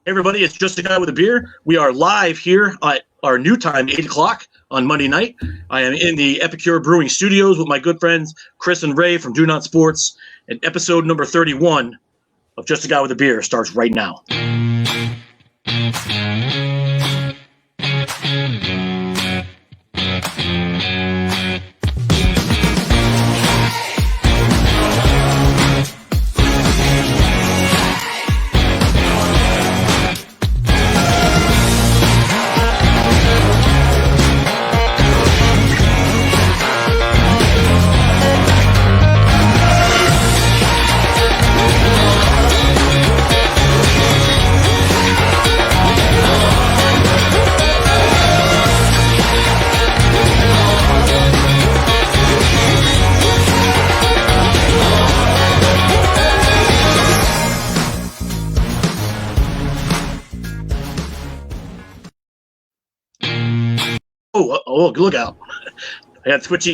Hey everybody, it's Just a Guy with a Beer. We are live here at our new time, 8 o'clock on Monday night. I am in the Epicure Brewing Studios with my good friends Chris and Ray from DuNott Sports, and episode number 31 of Just a Guy with a Beer starts right now. Oh, look out. I got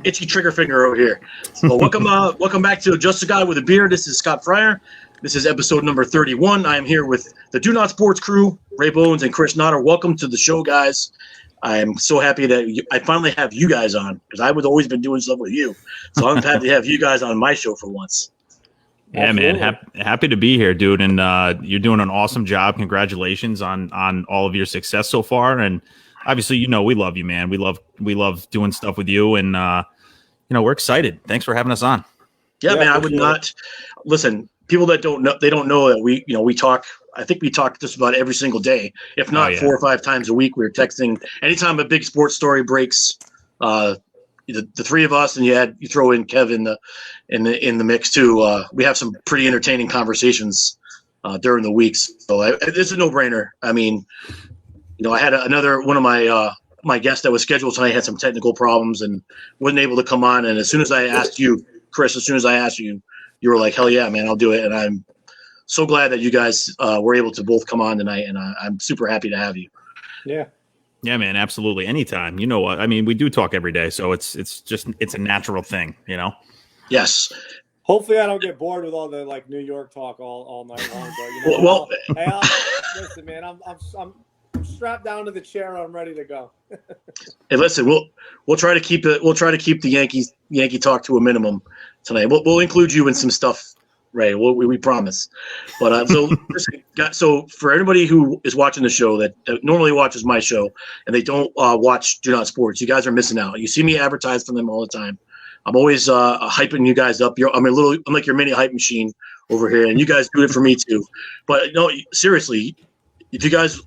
itchy trigger finger over here. So welcome back to Just a Guy with a Beer. This is Scott Fryer. This is episode number 31. I am here with the DuNott Sports crew, Ray Bones and Chris Notter. Welcome to the show, guys. I am so happy that I finally have you guys on, because I would always been doing stuff with you. So I'm happy to have you guys on my show for once. Yeah, man. Happy to be here, dude. And you're doing an awesome job. Congratulations on all of your success so far. And obviously, we love you, man. We love doing stuff with you, and we're excited. Thanks for having us on. Yeah, man. I would not listen. People that don't know, they don't know that we talk. I think we talk just about every single day, if not 4 or 5 times a week. We're texting anytime a big sports story breaks. The three of us, and you throw in Kevin in the mix too. We have some pretty entertaining conversations during the weeks. So it's a no-brainer. I mean, I had another one of my guests that was scheduled tonight had some technical problems and wasn't able to come on. And as soon as I asked you, Chris, you were like, hell yeah, man, I'll do it. And I'm so glad that you guys were able to both come on tonight. And I'm super happy to have you. Yeah. Yeah, man, absolutely. Anytime. You know what? I mean, we do talk every day, so it's a natural thing, Yes. Hopefully I don't get bored with all the New York talk all night long. But listen, man, I'm strapped down to the chair. I'm ready to go. Hey, listen, we'll try to keep the Yankee talk to a minimum tonight. We'll include you in some stuff, Ray. We promise. But so for everybody who is watching the show that normally watches my show and they don't watch DuNott Sports, you guys are missing out. You see me advertise for them all the time. I'm always hyping you guys up. I'm like your mini hype machine over here, and you guys do it for me too. But no, seriously, if you guys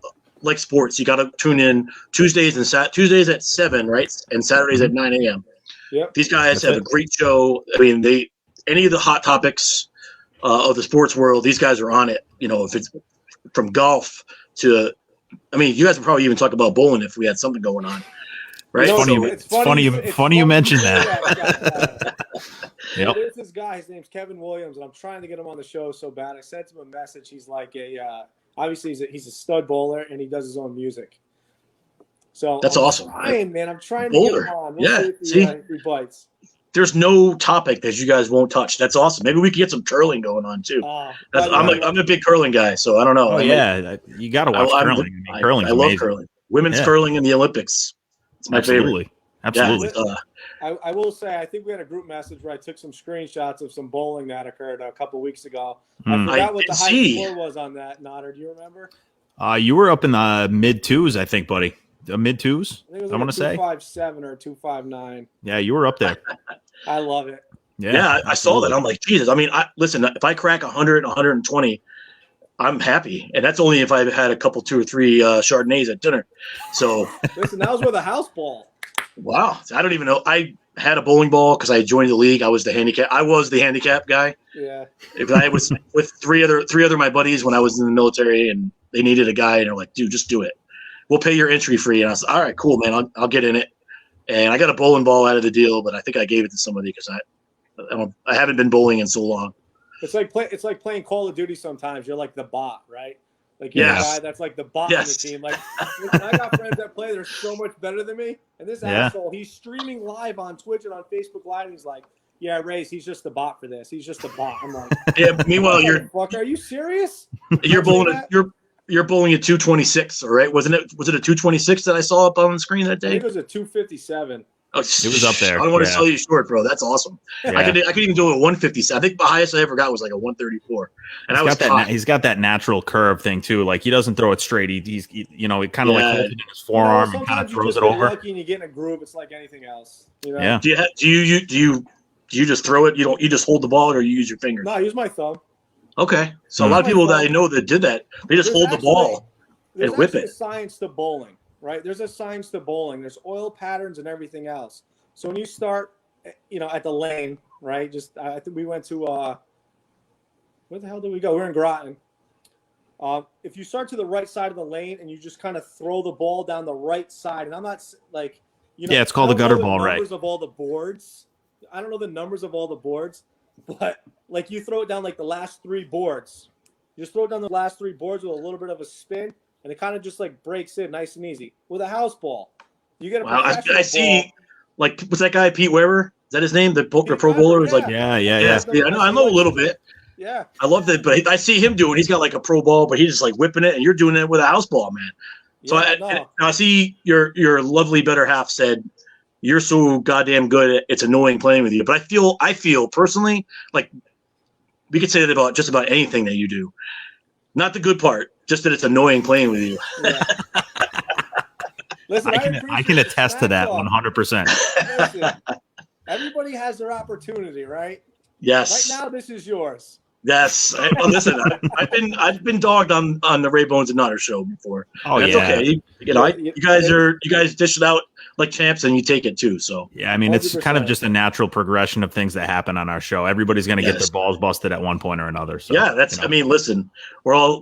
like sports, you got to tune in Tuesdays at 7, right? And Saturdays at 9 a.m. Yep. These guys have a great show. I mean, any of the hot topics of the sports world, these guys are on it. If it's from golf to, you guys would probably even talk about bowling if we had something going on, right? It's funny you mentioned that. Yep. There's this guy. His name's Kevin Williams, and I'm trying to get him on the show so bad. I sent him a message. He's like obviously he's a stud bowler, and he does his own music. So that's awesome. Man. I'm trying to get him on. We'll see if he bites. There's no topic that you guys won't touch. That's awesome. Maybe we could get some curling going on too. I'm a big curling guy, so I don't know. Oh yeah, you got to watch curling. I love curling. Women's curling in the Olympics. It's my favorite. Absolutely. Yeah, I will say, I think we had a group message where I took some screenshots of some bowling that occurred a couple weeks ago. I forgot what the high score was on that, Notter. Do you remember? You were up in the mid-2s, I think, buddy. Mid-2s, I want to say. 257 or 259. Yeah, you were up there. I love it. Yeah, I saw that. I'm like, Jesus. Listen, if I crack 100, 120, I'm happy. And that's only if I've had a couple, 2 or 3 Chardonnays at dinner. So listen, that was with a house ball. Wow. I don't even know. I had a bowling ball because I joined the league. I was the handicap guy. Yeah. If I was with three other of my buddies when I was in the military, and they needed a guy, and they're like, dude, just do it. We'll pay your entry fee. And I was like, all right, cool, man. I'll get in it. And I got a bowling ball out of the deal, but I think I gave it to somebody because I haven't been bowling in so long. It's like playing Call of Duty sometimes. You're like the bot, right? Like you're the guy that's like the bot on the team. Like I got friends that play, they're so much better than me. And this asshole, he's streaming live on Twitch and on Facebook Live, and he's like, yeah, Race, he's just the bot for this. He's just a bot. I'm like, yeah. Meanwhile, fuck, are you serious? You're bowling. you're bowling a 226, all right? Was it a 226 that I saw up on the screen that day? I think it was a 257. Oh, it was up there. I don't want to sell you short, bro. That's awesome. Yeah. I could even do a 157. I think the highest I ever got was like a 134, and he's got that natural curve thing too. Like he doesn't throw it straight. He it kind of like holds it in his forearm and kind of throws it over. Lucky and you get in a groove. It's like anything else. You know? Yeah. Do you just throw it? You just hold the ball, or you use your fingers? No, I use my thumb. Okay, so a lot of people that I know that did that, they just hold the ball and whip it. There's a science to bowling, right? There's a science to bowling. There's oil patterns and everything else. So when you start, at the lane, right? I think we went to where the hell did we go? We're in Groton. If you start to the right side of the lane and you just kind of throw the ball down the right side, and I'm not like, it's called the gutter ball, right? Numbers of all the boards. I don't know the numbers of all the boards, but like you throw it down like the last 3 boards. You just throw it down the last 3 boards with a little bit of a spin, and it kind of just like breaks in nice and easy with a house ball. You get a I see. Like, what's that guy, Pete Weber? Is that his name? The pro bowler? Yeah. Like, yeah. I know a little bit. Yeah. I love that, but I see him doing. He's got like a pro ball, but he's just like whipping it, and you're doing it with a house ball, man. So I see your lovely better half said you're so goddamn good. It's annoying playing with you, but I feel personally like we could say that about just about anything that you do. Not the good part, just that it's annoying playing with you. Yeah. Listen, I can attest to that 100%. Listen, everybody has their opportunity, right? Yes. Right now, this is yours. Yes. Listen, I've been dogged on the Ray Bones and Nutter show before. Oh, that's okay. You guys dish it out like champs, and you take it too. So yeah, I mean, 100%. It's kind of just a natural progression of things that happen on our show. Everybody's going to get their balls busted at one point or another. So yeah, that's. I mean, listen, we're all.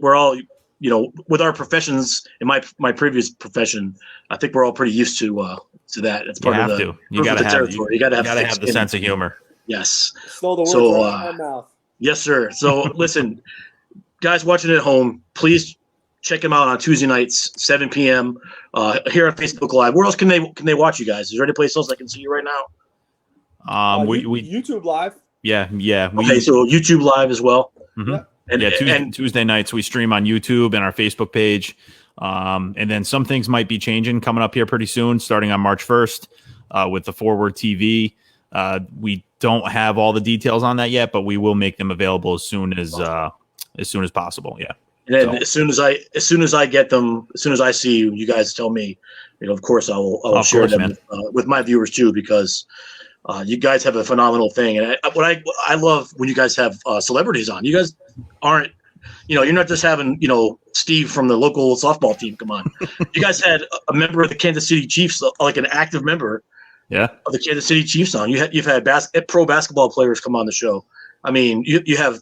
With our professions, in my previous profession, I think we're all pretty used to that. It's part of the You got to have territory. You got to have the sense of humor. Yes. Stole the words right out of my mouth. Yes, sir. So listen, guys watching at home, please check him out on Tuesday nights, 7 p.m. Here on Facebook Live. Where else can they watch you guys? Is there any place else I can see you right now? We YouTube Live. Yeah. Okay, so YouTube Live as well. Mm-hmm. Yeah. And Tuesday nights we stream on YouTube and our Facebook page. And then some things might be changing coming up here pretty soon, starting on March 1st with the Forward TV. We don't have all the details on that yet, but we will make them available as soon as possible. Yeah. And as soon as I get them, as soon as I see you guys tell me, of course I will share them with my viewers too, because you guys have a phenomenal thing. And I love when you guys have celebrities on. You guys aren't, you're not just having, Steve from the local softball team come on. You guys had a member of the Kansas City Chiefs, like an active member of the Kansas City Chiefs on. You've had pro basketball players come on the show. I mean, you have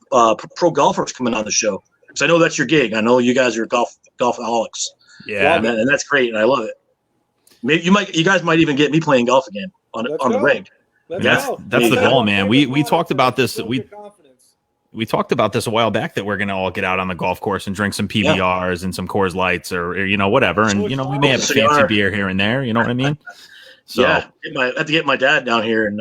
pro golfers coming on the show. Because I know that's your gig. I know you guys are golfaholics. Yeah. And that's great, and I love it. Maybe you guys might even get me playing golf again on the rig. That's the goal, man. We talked about this. We talked about this a while back that we're going to all get out on the golf course and drink some PBRs and some Coors Lights or whatever. And, we may have a fancy beer here and there. You know what I mean? So I have to get my dad down here and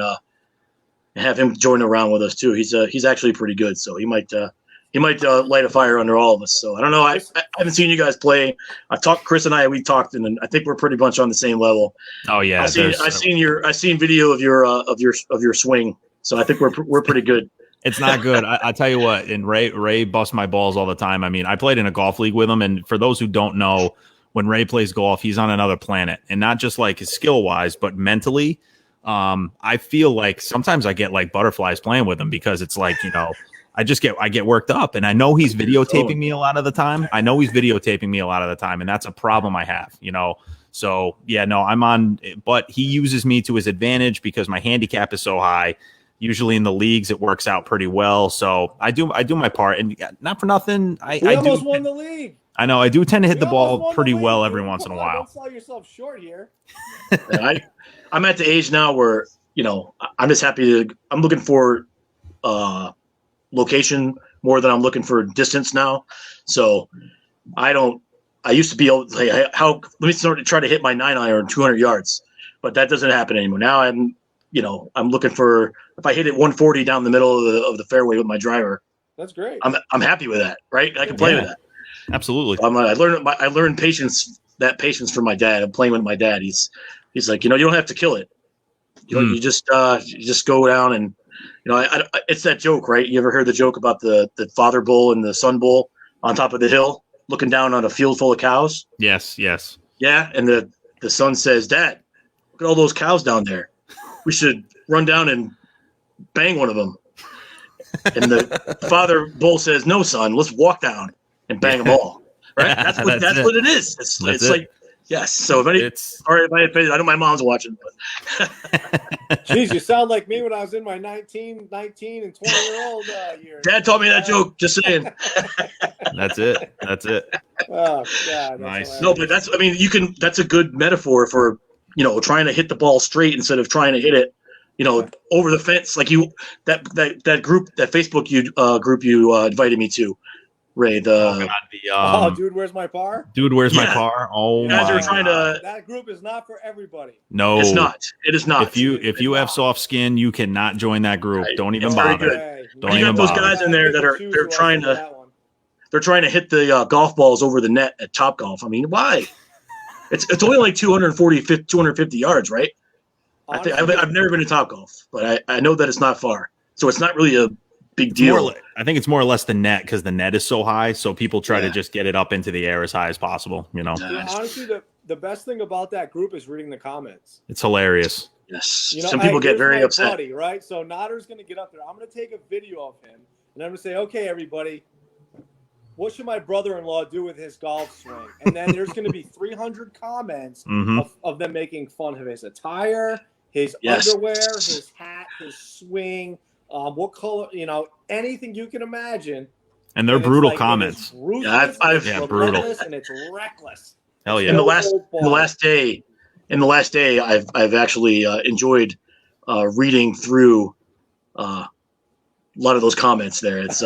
have him join around with us too. He's actually pretty good. So he might light a fire under all of us. So I don't know. I haven't seen you guys play. Chris and we talked, and I think we're pretty much on the same level. Oh yeah. I've seen video of your swing. So I think we're pretty good. It's not good. I tell you what, and Ray busts my balls all the time. I mean, I played in a golf league with him, and for those who don't know, when Ray plays golf, he's on another planet, and not just like skill wise, but mentally. I feel like sometimes I get like butterflies playing with him because it's like, I get worked up, and I know he's videotaping me a lot of the time. And that's a problem I have, So yeah, no, I'm on, but he uses me to his advantage because my handicap is so high. Usually in the leagues, it works out pretty well. So I do my part, and not for nothing. I almost won the league. I know I do tend to hit the ball pretty well every once in a while. Don't sell yourself short here. I'm at the age now where I'm just happy I'm looking for location more than I'm looking for distance now. So I used to be able to say, let me try to hit my 9-iron 200 yards, but that doesn't happen anymore. Now I'm looking for, if I hit it 140 down the middle of the fairway with my driver, that's great. I'm happy with that. Right. I can play with that. Absolutely. I learned patience from my dad. I'm playing with my dad. He's like, you don't have to kill it. You just go down and, it's that joke, right? You ever heard the joke about the father bull and the son bull on top of the hill looking down on a field full of cows? Yes. Yeah. And the son says, Dad, look at all those cows down there. We should run down and bang one of them. And the father bull says, no, son, let's walk down and bang them all. Right? That's what it is. It's like, yes. So sorry, my opinion. I know my mom's watching. But Jeez, you sound like me when I was in my 19 and 20-year-old years. Dad taught me that joke. Just saying. That's it. Oh God, nice. No, but that's a good metaphor for, trying to hit the ball straight instead of trying to hit it, over the fence. Like that group, that Facebook group you invited me to. Ray, Dude, where's my par? Dude, where's my par? Oh, you guys are trying to. That group is not for everybody. No, it's not. It is not. If you have soft skin, you cannot join that group. Right. Don't even bother. Don't even bother. Those guys in there that they're trying to hit the golf balls over the net at Topgolf. I mean, why? It's only like 250 yards, right? Honestly, I've never been to Topgolf, but I know that it's not far, so it's not really a big deal. I think it's more or less the net, because the net is so high, so people try to just get it up into the air as high as possible. Honestly, the best thing about that group is reading the comments. It's hilarious. Yes, some people get very upset. Buddy, right? So Notter's going to get up there. I'm going to take a video of him, and I'm going to say, "Okay, everybody, what should my brother-in-law do with his golf swing?" And then there's going to be 300 comments of them making fun of his attire, his underwear, his hat, his swing. What color? Anything you can imagine. And they're brutal comments. Brutal. And it's reckless. Hell yeah! In the last day, I've actually enjoyed reading through a lot of those comments there. It's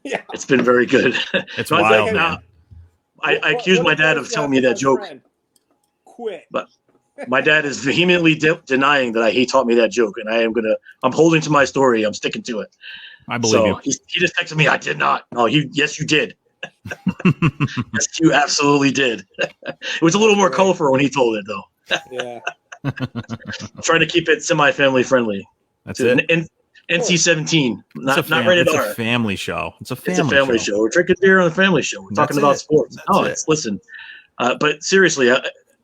it's been very good. It's wild, man. I accused my dad of telling me that joke. Quit. But my dad is vehemently denying that he taught me that joke, and I'm holding to my story. I'm sticking to it. I believe you. He just texted me, I did not. Oh, yes, you did. Yes, you absolutely did. It was a little more colorful when he told it, though. Yeah. Trying to keep it semi-family friendly. That's it. NC-17, not rated R. It's a family show. It's a family show. We're drinking beer on the family show. We're talking about sports. Listen. But seriously,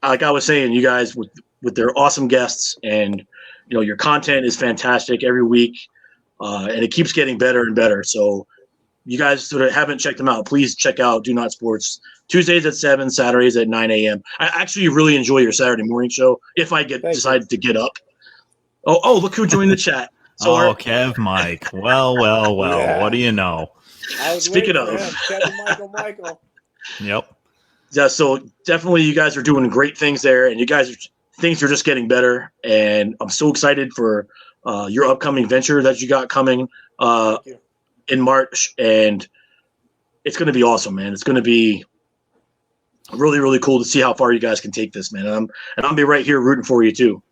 like I was saying, you guys with their awesome guests, and your content is fantastic every week, and it keeps getting better and better. So you guys that haven't checked them out, please check out DuNott Sports. Tuesdays at 7, Saturdays at 9 a.m. I actually really enjoy your Saturday morning show if I decide to get up. Oh, look who joined the chat. So Kev Mike. Well. Yeah. What do you know? Speaking of Kevin Michael. Yep. Yeah, so definitely you guys are doing great things there, and things are just getting better. And I'm so excited for your upcoming venture that you got coming in March, and it's going to be awesome, man. It's going to be really, really cool to see how far you guys can take this, man. And I'll be right here rooting for you too.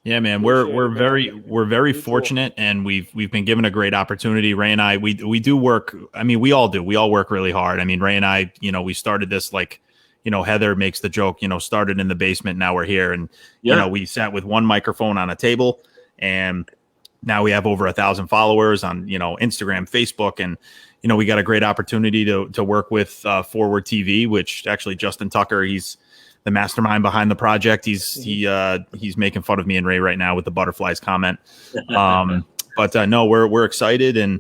Yeah, man, we're very fortunate, and we've been given a great opportunity. Ray and I, we do work. I mean, we all do. We all work really hard. I mean, Ray and I, we started this like, Heather makes the joke, started in the basement. Now we're here, and we sat with one microphone on a table, and now we have over 1,000 followers on Instagram, Facebook, and we got a great opportunity to work with Forward TV, which actually Justin Tucker, he's the mastermind behind the project. He's making fun of me and Ray right now with the butterflies comment. But no, we're excited, and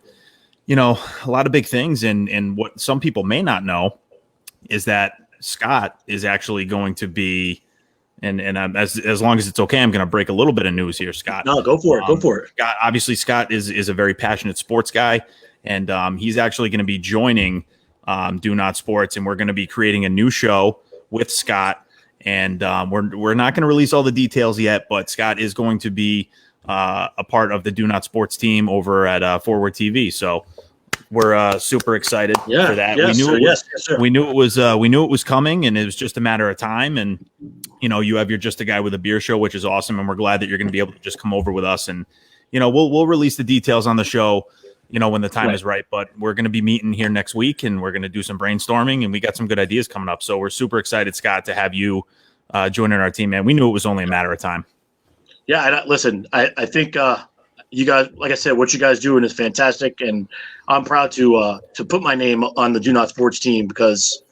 a lot of big things. And what some people may not know is that Scott is actually going to be, and as long as it's okay, I'm going to break a little bit of news here, Scott. No, go for it. Go for it. Scott is a very passionate sports guy, and he's actually going to be joining DuNott Sports, and we're going to be creating a new show with Scott. And we're not going to release all the details yet, but Scott is going to be a part of the DuNott Sports team over at Forward TV. So we're super excited for that. We knew it was coming, and it was just a matter of time. And you have your Just a Guy with a Beer show, which is awesome, and we're glad that you're going to be able to just come over with us. And we'll release the details on the show when the time is right. But we're going to be meeting here next week, and we're going to do some brainstorming, and we got some good ideas coming up. So we're super excited, Scott, to have you joining our team, man. We knew it was only a matter of time. Yeah, and listen, I think you guys, like I said, what you guys doing is fantastic, and I'm proud to put my name on the DuNott Sports team because,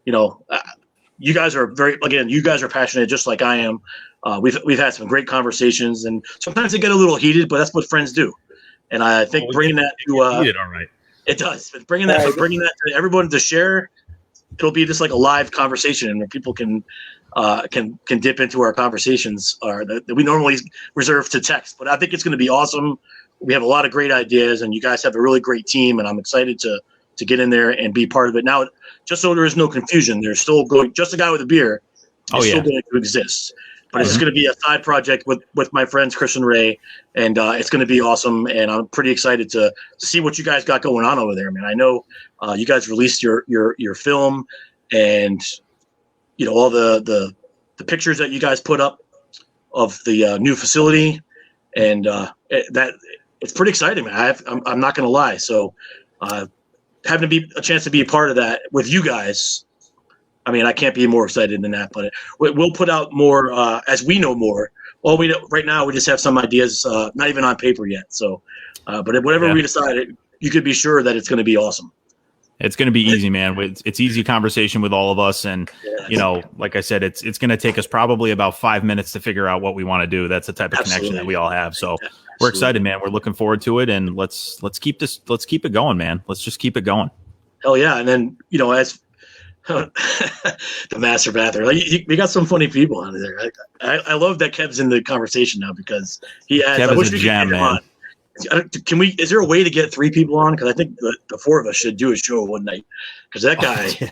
you guys are you guys are passionate just like I am. We've had some great conversations, and sometimes they get a little heated, but that's what friends do. And I think bringing that to all right. It does. But bringing that to everyone to share, it'll be just like a live conversation where people can dip into our conversations that we normally reserve to text. But I think it's going to be awesome. We have a lot of great ideas, and you guys have a really great team, and I'm excited to get in there and be part of it. Now, just so there is no confusion, there's still going. Just a guy with a beer is still going to exist. But it's just going to be a side project with my friends Chris and Ray, and it's going to be awesome. And I'm pretty excited to see what you guys got going on over there, man. I know you guys released your film, and all the pictures that you guys put up of the new facility, and that it's pretty exciting, man. I'm not going to lie. So having a chance to be a part of that with you guys. I mean, I can't be more excited than that, but we'll put out more as we know more. Well, right now we just have some ideas, not even on paper yet. So, but whatever we decide, you could be sure that it's going to be awesome. It's going to be easy, man. It's easy conversation with all of us, and like I said, it's going to take us probably about 5 minutes to figure out what we want to do. That's the type of connection that we all have. So we're excited, man. We're looking forward to it, and let's keep it going, man. Let's just keep it going. Hell yeah! And then as the master bathroom. We got some funny people on there. I love that Kev's in the conversation now because he has. Kev I wish is we a could jam, get him man. on. Can we? Is there a way to get 3 people on? Because I think the 4 of us should do a show one night. Because that guy.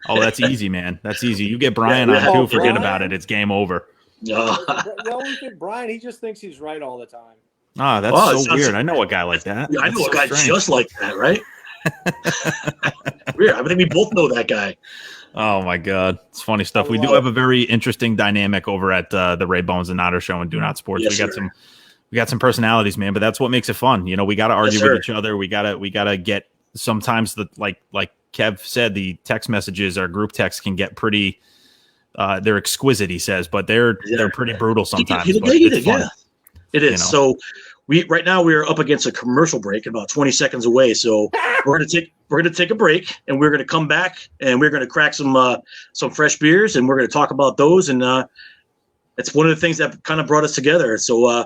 Oh, that's easy, man. That's easy. You get Brian on too. Forget about it. It's game over. No, we think Brian. He just thinks he's right all the time. Ah, that's so weird. I know a guy like that. I know a guy just like that, right? Weird. I think we both know that guy. Oh my God, it's funny stuff. We do have a very interesting dynamic over at the Ray Bones and Otter Show and DuNott Sports. Yes, we got some personalities, man. But that's what makes it fun. We got to argue with each other. We gotta get sometimes like Kev said, the text messages, our group text can get pretty. They're exquisite, he says, but they're pretty brutal sometimes. It's fun. Yeah, it is. So right now we're up against a commercial break, about 20 seconds away. So we're gonna take a break, and we're gonna come back, and we're gonna crack some fresh beers, and we're gonna talk about those. And it's one of the things that kind of brought us together. So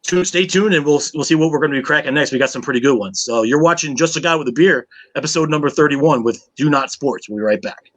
stay tuned, and we'll see what we're gonna be cracking next. We got some pretty good ones. So you're watching Just a Guy with a Beer, episode number 31 with DuNott Sports. We'll be right back.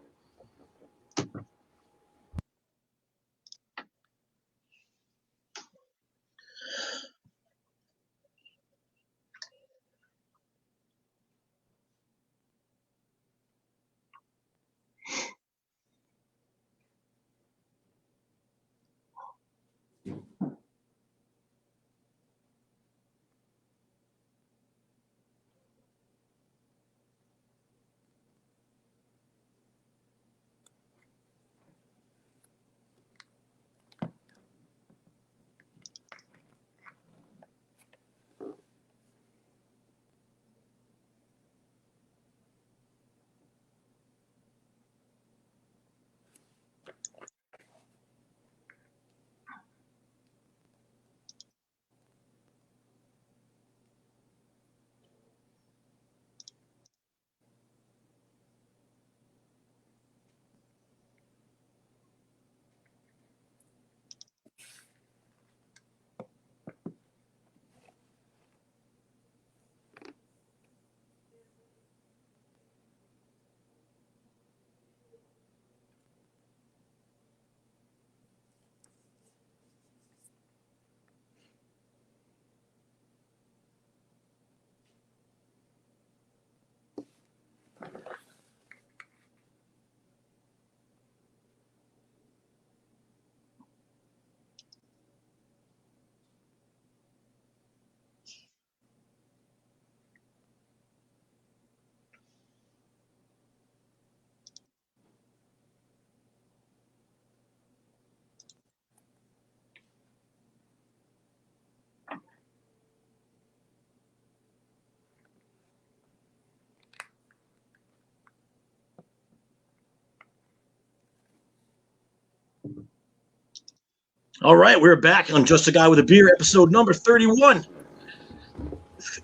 All right, we're back on Just a Guy with a Beer, episode number 31.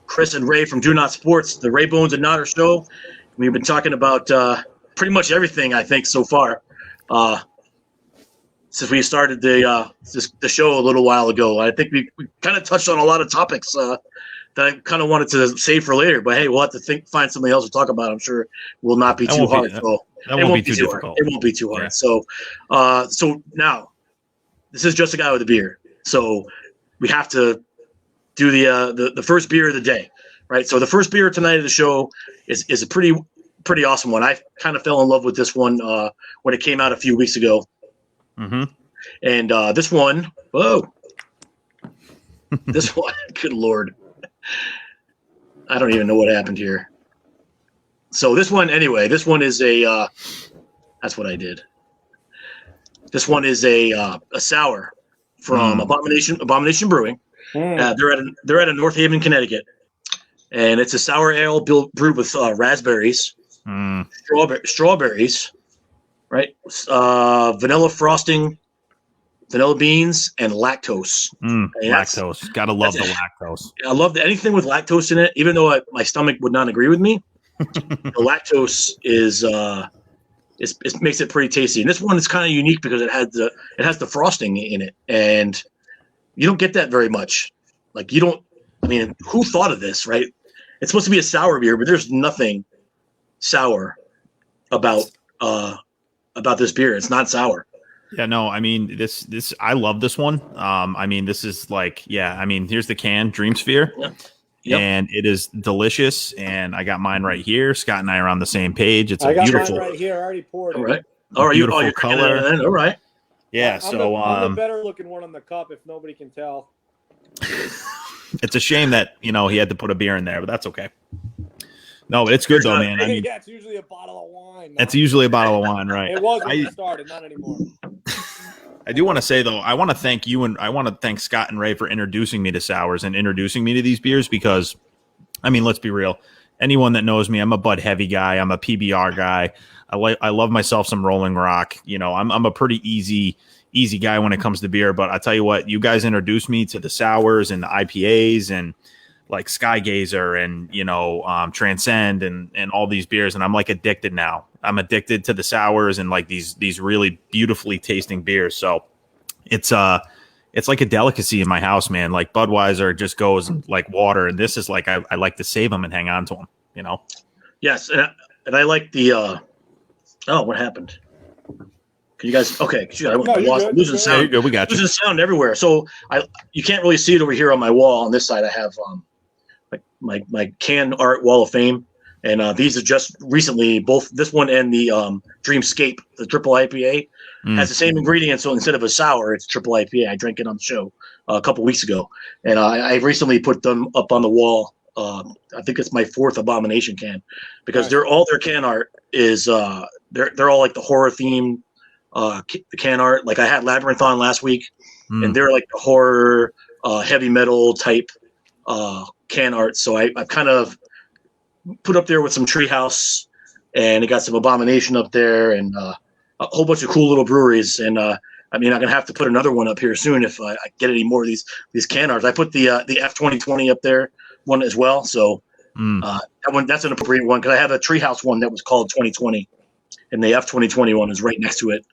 Chris and Ray from DuNott Sports, the Ray Bones and Notter Show. We've been talking about pretty much everything, I think, so far. Since we started the show a little while ago. I think we kind of touched on a lot of topics that I kind of wanted to save for later. But hey, we'll have to find something else to talk about. I'm sure it will not be too hard. It won't be too difficult. It won't be too hard. Yeah. So now, this is Just a Guy with a Beer. So we have to do the first beer of the day, right? So the first beer tonight of the show is a pretty awesome one. I kind of fell in love with this one when it came out a few weeks ago. Mm-hmm. And this one, this one, good Lord. I don't even know what happened here. So this one is that's what I did. This one is a sour from Abomination Brewing. They're out of North Haven, Connecticut, and it's a sour ale brewed with raspberries, strawberries, right? Vanilla frosting, vanilla beans, and lactose. Lactose, gotta love the lactose. I love anything with lactose in it, even though my stomach would not agree with me. The lactose it makes it pretty tasty, and this one is kind of unique because it has the frosting in it, and you don't get that very much. Like who thought of this, right? It's supposed to be a sour beer, but there's nothing sour about this beer. It's not sour. Yeah, no, I mean this I love this one. This is here's the can, Dreamsphere. Yeah. Yep. And it is delicious, and I got mine right here. Scott and I are on the same page. It's a beautiful. I got mine right here. I already poured it. All right. All right. Beautiful color. All right. Yeah. I'm the better looking one on the cup, if nobody can tell. It's a shame that he had to put a beer in there, but that's okay. No, but it's good though, man. It's usually a bottle of wine. It's usually a bottle of wine, right? It was when we started, not anymore. I do want to say though, I want to thank you and I want to thank Scott and Ray for introducing me to sours and introducing me to these beers because, let's be real. Anyone that knows me, I'm a Bud Heavy guy. I'm a PBR guy. I love myself some Rolling Rock. I'm a pretty easy guy when it comes to beer. But I tell you what, you guys introduced me to the sours and the IPAs and like Skygazer and Transcend and all these beers, and I'm like addicted now. I'm addicted to the sours and like these really beautifully tasting beers. So it's like a delicacy in my house, man. Like Budweiser just goes like water, and this is like I like to save them and hang on to them. Yes, and I like the. What happened? Can you guys? Okay, I'm losing sound. You're good. We got you. Losing sound everywhere. So you can't really see it over here on my wall. On this side, I have my can art wall of fame, and these are just recently both this one and the Dreamscape, the triple IPA, has the same ingredients. So instead of a sour, it's triple IPA. I drank it on the show a couple weeks ago, and I recently put them up on the wall. I think it's my 4th Abomination can because their can art is they're all like the horror theme the can art. Like I had Labyrinth on last week, and they're like the horror heavy metal type can art. So I've kind of put up there with some Treehouse, and it got some Abomination up there, and a whole bunch of cool little breweries. And I'm gonna have to put another one up here soon if I get any more of these can arts. I put the F2020 up there one as well. So that's an appropriate one because I have a Treehouse one that was called 2020, and the F2020 one is right next to it.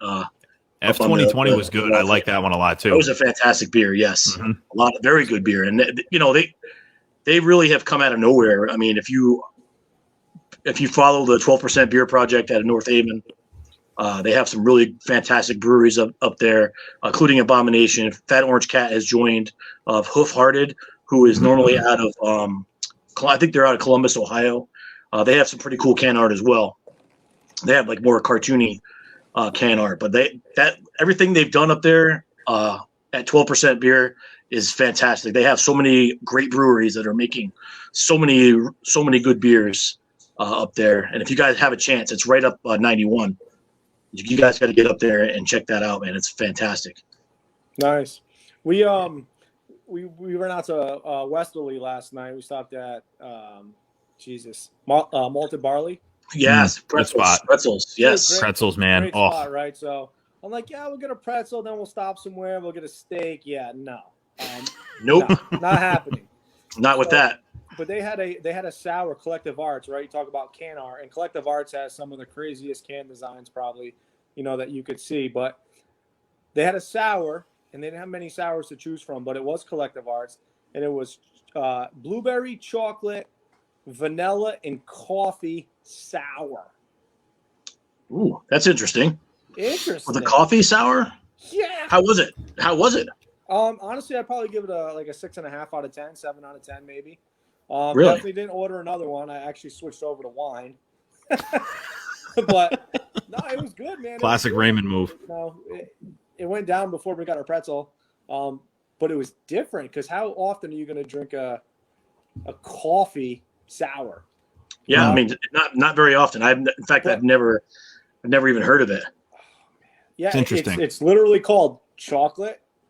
F2020 was good. I like that one a lot too. It was a fantastic beer. Yes, very good beer, and they really have come out of nowhere. I mean, if you follow the 12% Beer Project out of North Haven, they have some really fantastic breweries up there, including Abomination. Fat Orange Cat has joined Hoof Hearted, who is normally out of I think they're out of Columbus, Ohio. They have some pretty cool can art as well. They have like more cartoony can art, but everything they've done up there at 12% beer is fantastic. They have so many great breweries that are making so many good beers up there. And if you guys have a chance, it's right up 91. You guys got to get up there and check that out, man. It's fantastic. Nice. We went out to Westerly last night. We stopped at Malted Barley. Yes, pretzels. Yes, pretzels, man. Great spot, right? So I'm like, yeah, we'll get a pretzel, then we'll stop somewhere. We'll get a steak. Yeah, no. Nope. No, not happening. Not with that. But they had a sour, Collective Arts, right? You talk about can art, and Collective Arts has some of the craziest can designs probably, that you could see. But they had a sour, and they didn't have many sours to choose from, but it was Collective Arts, and it was blueberry, chocolate, vanilla, and coffee sour. Ooh, that's interesting. Interesting. With a coffee sour? Yeah. How was it? Honestly, I'd probably give it a 6.5 out of 10, 7 out of 10 maybe. Really? Definitely didn't order another one. I actually switched over to wine. But no, it was good, man. Classic Raymond move. It went down before we got our pretzel. But it was different because how often are you going to drink a coffee sour? Yeah, I mean, not very often. I've never even heard of it. Yeah, it's interesting. It's literally called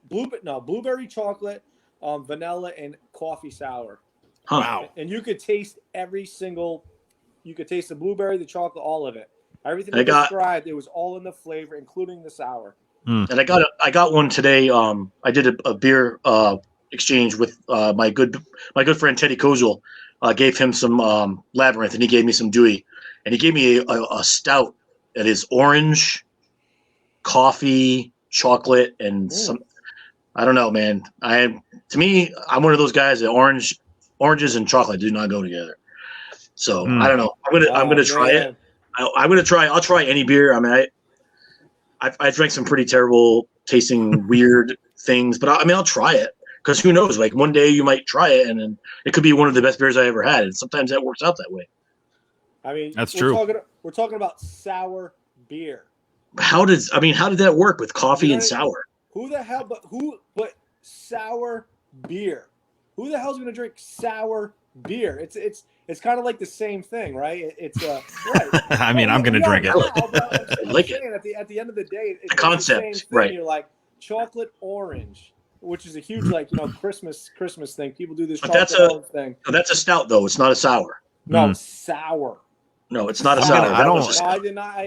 blueberry chocolate, vanilla, and coffee sour. Huh. Wow. And you could taste you could taste the blueberry, the chocolate, all of it. Everything I described, it was all in the flavor, including the sour. And I got one today. I did a beer exchange with my good friend Teddy Kozel. Gave him some Labyrinth, and he gave me some Dewey, and he gave me a stout that is orange, coffee, chocolate, and some. I don't know, man. I'm one of those guys that oranges and chocolate do not go together. So I don't know. I'm gonna try it. I'll try any beer. I mean, I drank some pretty terrible tasting weird things, but I'll try it because who knows? Like one day you might try it, and then it could be one of the best beers I ever had. And sometimes that works out that way. I mean, that's true. We're talking about sour beer. How did that work with coffee and sour? Who the hell? But sour beer. Who the hell's gonna drink sour beer? It's kind of like the same thing, right? It's right. I mean, I'm gonna drink it. I like it. At the end of the day, it's the concept, the same thing. Right? You're like chocolate orange, which is a huge Christmas thing. People do this. But chocolate thing. That's a stout, though. It's not a sour. No, sour. No, it's not a sour. I did not.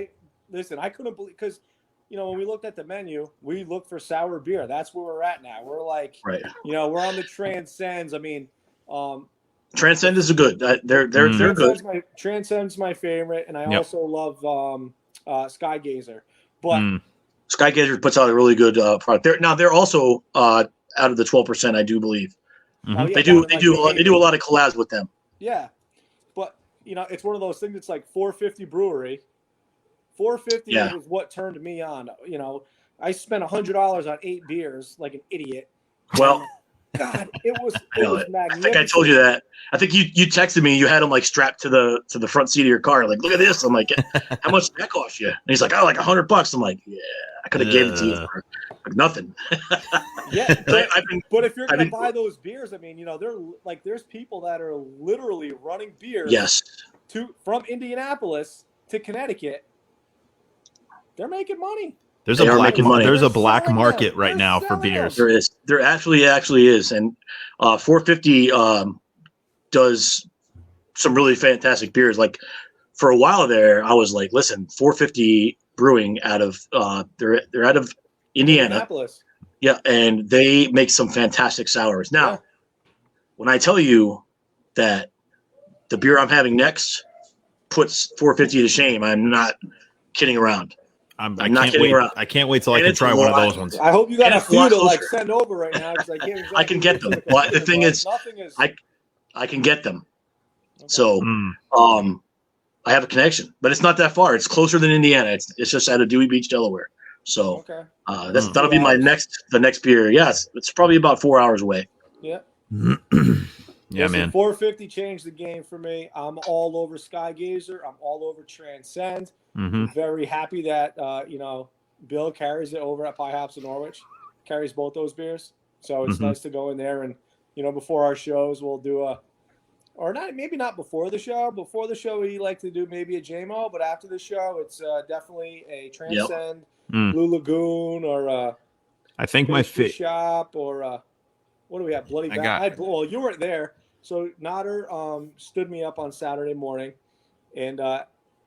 Listen, I couldn't believe because. When we looked at the menu, we looked for sour beer. That's where we're at now. We're like, right. We're on the Transcends. I mean, Transcend is good. They're good. Transcend's my favorite, and I also love Skygazer. But Skygazer puts out a really good product. They're also out of the 12%, I do believe. Mm-hmm. They do a lot of collabs with them. Yeah, but it's one of those things. It's like 450 brewery. 450 was what turned me on. I spent $100 on 8 beers like an idiot. Well, God, it was magnificent. I think I told you that. I think you texted me. You had them like strapped to the front seat of your car. Like, look at this. I'm like, how much did that cost you? And he's like, like $100. I'm like, yeah, I could have gave it to you for nothing. Yeah, but if you're gonna buy those beers, I mean, they're like, there's people that are literally running beers. Yes. From Indianapolis to Connecticut. They're making money. There's a black market right now for beers. There is. There actually is. And 450 does some really fantastic beers. Like for a while there, I was like, listen, 450 Brewing out of they're out of Indiana. Yeah, and they make some fantastic sours. Now, when I tell you that the beer I'm having next puts 450 to shame, I'm not kidding around. I'm not kidding around. I can't wait till I can try one of those ones. I hope you got a few to send over right now because I can't. Exactly I can get them. But the thing is, I can get them. Okay. So, I have a connection, but it's not that far. It's closer than Indiana. It's just out of Dewey Beach, Delaware. So, that'll be the next beer. Yes, it's probably about 4 hours away. Yeah. Yeah, man. 450 changed the game for me. I'm all over Skygazer. I'm all over Transcend. Mm-hmm. Very happy that Bill carries it over at Pie Hops in Norwich. Carries both those beers, so it's nice to go in there and before our shows we'll do maybe not before the show. Before the show we like to do maybe a JMO, but after the show it's definitely a Transcend, Blue Lagoon, or I think my shop, or what do we have? Bloody Valentine. Well, you weren't there, so Nodder stood me up on Saturday morning, and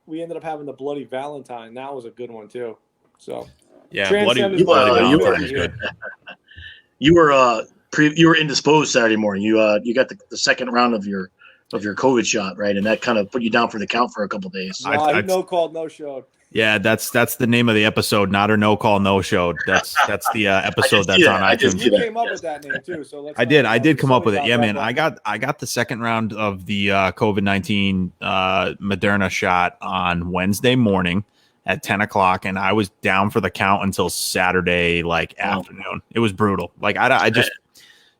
we ended up having the Bloody Valentine. That was a good one too. So Yeah, Transcendence Bloody Valentine is good. You were indisposed Saturday morning. You got the second round of your COVID shot, right? And that kind of put you down for the count for a couple days. No, no call, no showed. Yeah, that's the name of the episode. Not or no call, no showed. That's the episode that's on iTunes. You came up with that name too, so let's. I did come up with it. Yeah, man. I got the second round of the COVID-19 Moderna shot on Wednesday morning at 10 o'clock, and I was down for the count until Saturday afternoon. It was brutal. I just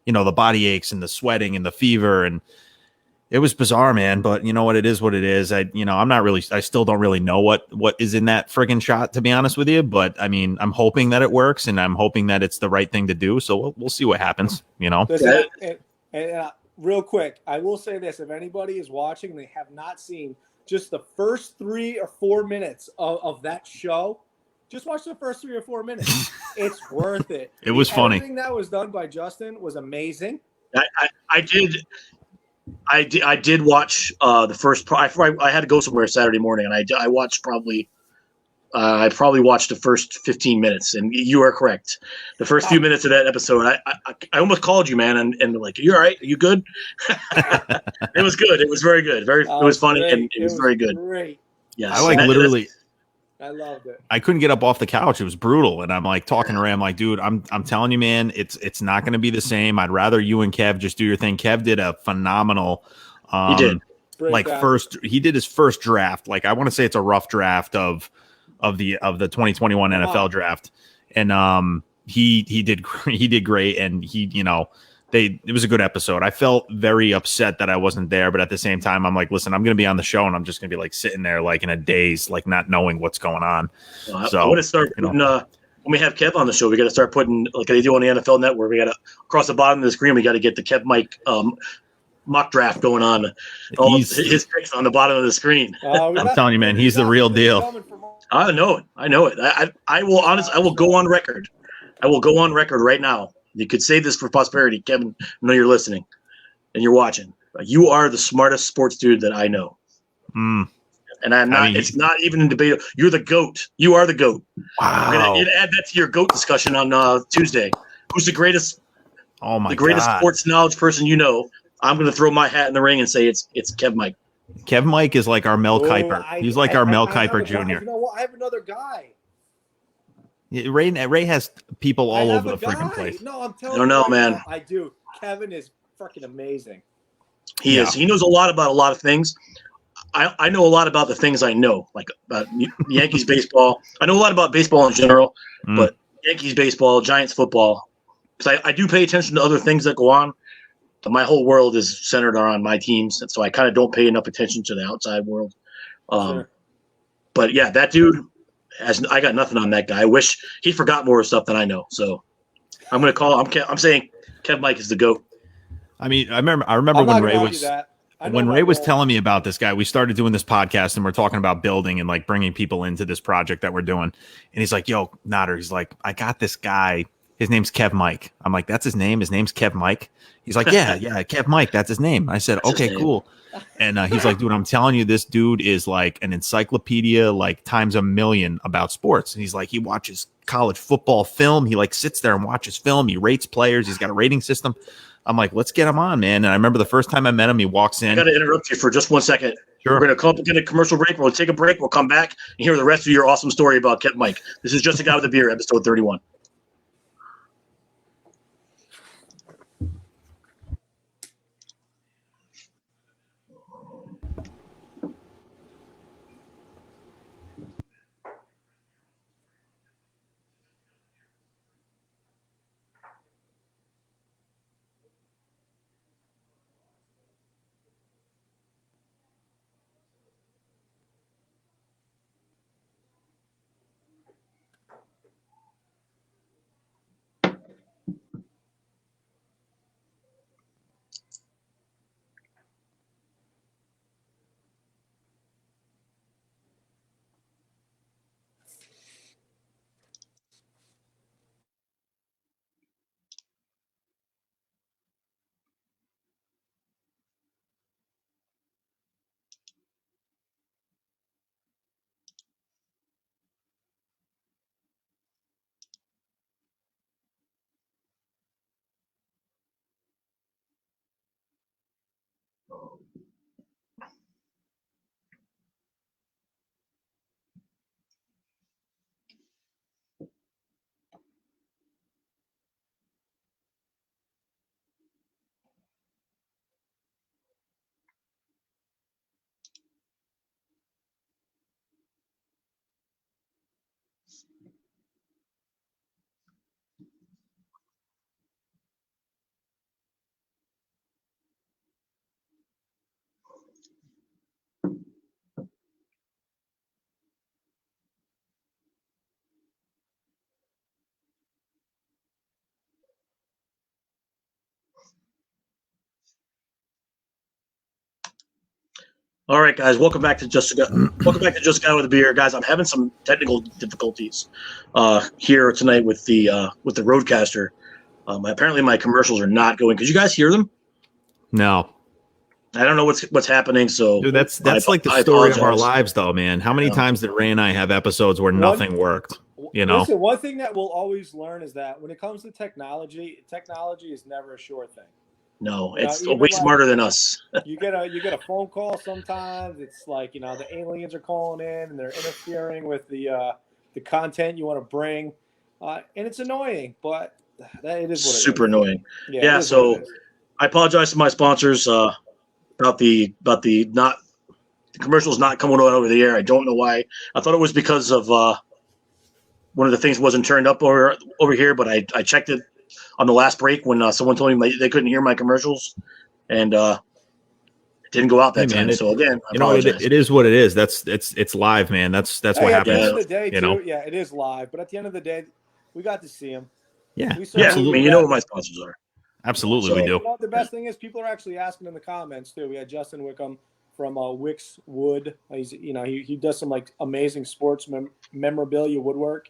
the body aches and the sweating and the fever, and it was bizarre, man. But you know what? It is what it is. I still don't really know what is in that friggin' shot, to be honest with you. But I mean, I'm hoping that it works, and I'm hoping that it's the right thing to do. So we'll see what happens. Listen, and real quick, I will say this: if anybody is watching and they have not seen just the first 3 or 4 minutes of that show, just watch the first 3 or 4 minutes. It's worth it. It was funny. Everything that was done by Justin was amazing. I did watch the first. I had to go somewhere Saturday morning, and I watched probably. I probably watched the first 15 minutes, and you are correct. The first few minutes of that episode, I almost called you, man, and like, you all right? Are you good? It was good. It was very good. It was funny, great. And it was very good. Great. Yes, I loved it. I couldn't get up off the couch. It was brutal. And I'm like talking to Ray. I'm like, dude, I'm telling you, man, it's not going to be the same. I'd rather you and Kev just do your thing. Kev did a phenomenal, he did. He did his first draft. Like, I want to say it's a rough draft of the 2021 NFL draft. And, he did great. And it was a good episode. I felt very upset that I wasn't there, but at the same time, I'm like, listen, I'm going to be on the show, and I'm just going to be like sitting there, like in a daze, like not knowing what's going on. I want to start putting, when we have Kev on the show, we got to start putting, like they do on the NFL Network. We got to across the bottom of the screen. We got to get the Kev Mike mock draft going on. His picks on the bottom of the screen. I'm telling you, man, he's the real deal. I know it. I will go on record. I will go on record right now. You could say this for prosperity, Kevin. I know you're listening and you're watching. You are the smartest sports dude that I know. Mm. And I'm not. It's not even in debate. You're the GOAT. You are the GOAT. Wow. I'm gonna add that to your GOAT discussion on Tuesday. Who's the greatest? Oh my! The greatest sports knowledge person you know. I'm gonna throw my hat in the ring and say it's Kev Mike. Kev Mike is like our Mel Kiper. He's like our Mel Kiper Jr. You know what? I have another guy. Ray has people all over the freaking place. No, I'm telling you. I don't know, man. I do. Kevin is freaking amazing. He is. He knows a lot about a lot of things. I know a lot about the things I know, like about Yankees baseball. I know a lot about baseball in general, but Yankees baseball, Giants football. Because I do pay attention to other things that go on. But my whole world is centered around my teams, and so I kind of don't pay enough attention to the outside world. Sure. But yeah, that dude. I got nothing on that guy. I wish he forgot more stuff than I know. So I'm going to call. I'm saying Kev Mike is the GOAT. I mean, I remember when Ray was telling me about this guy. We started doing this podcast and we're talking about building and like bringing people into this project that we're doing. And he's like, "Yo, Notter." He's like, "I got this guy. His name's Kev Mike." I'm like, "That's his name. His name's Kev Mike." He's like, "Yeah, Kev Mike. That's his name." I said, "Okay, cool." And he's like, "Dude, I'm telling you, this dude is like an encyclopedia, like times a million about sports." And he's like, he watches college football film. He like sits there and watches film. He rates players. He's got a rating system. I'm like, let's get him on, man. And I remember the first time I met him, he walks in. I got to interrupt you for just 1 second. Sure. We're going to come up and get a commercial break. We'll take a break. We'll come back and hear the rest of your awesome story about Kev Mike. This is Just a Guy with a Beer, episode 31. All right, guys, welcome back to Just a Guy with a Beer, guys. I'm having some technical difficulties here tonight with the Roadcaster. Apparently, my commercials are not going. Could you guys hear them? No, I don't know what's happening. So, dude, that's like the story of our lives, though, man. How many times did Ray and I have episodes where nothing worked? You know, listen, one thing that we'll always learn is that when it comes to technology is never a sure thing. No, it's way smarter than us. you get a phone call sometimes. It's like, the aliens are calling in and they're interfering with the content you want to bring, and it's annoying. But it is what it is. Super annoying. Yeah. So I apologize to my sponsors about the commercials not coming over the air. I don't know why. I thought it was because of one of the things wasn't turned up over here, but I checked it on the last break when someone told me they couldn't hear my commercials, and it didn't go out that time. So again, it is what it is. It's live, man. That's what happens. At the end of the day, it is live. But at the end of the day, we got to see them. Yeah, absolutely. I mean, who my sponsors are. Absolutely, we do. The best thing is people are actually asking in the comments too. We had Justin Wickham from Wicks Wood. He does some like amazing sports memorabilia woodwork.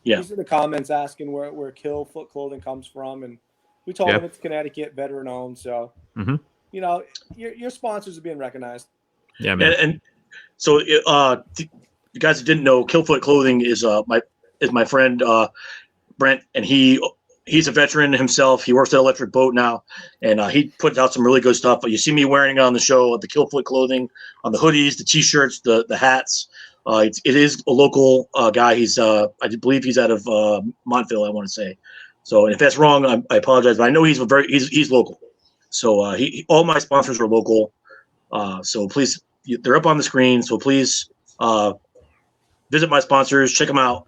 Yeah. He's in the comments asking where Kill Foot Clothing comes from, and we told him it's Connecticut, veteran owned. So, your sponsors are being recognized. Yeah, man. And so, you guys that didn't know, Kill Foot Clothing is my friend Brent, and he's a veteran himself. He works at Electric Boat now, and he puts out some really good stuff. But you see me wearing it on the show, the Kill Foot Clothing, on the hoodies, the T-shirts, the hats. It is a local guy. He's I believe he's out of Montville, I want to say. So if that's wrong, I apologize. But I know he's local. So all my sponsors are local. So please, they're up on the screen. So please visit my sponsors, check them out.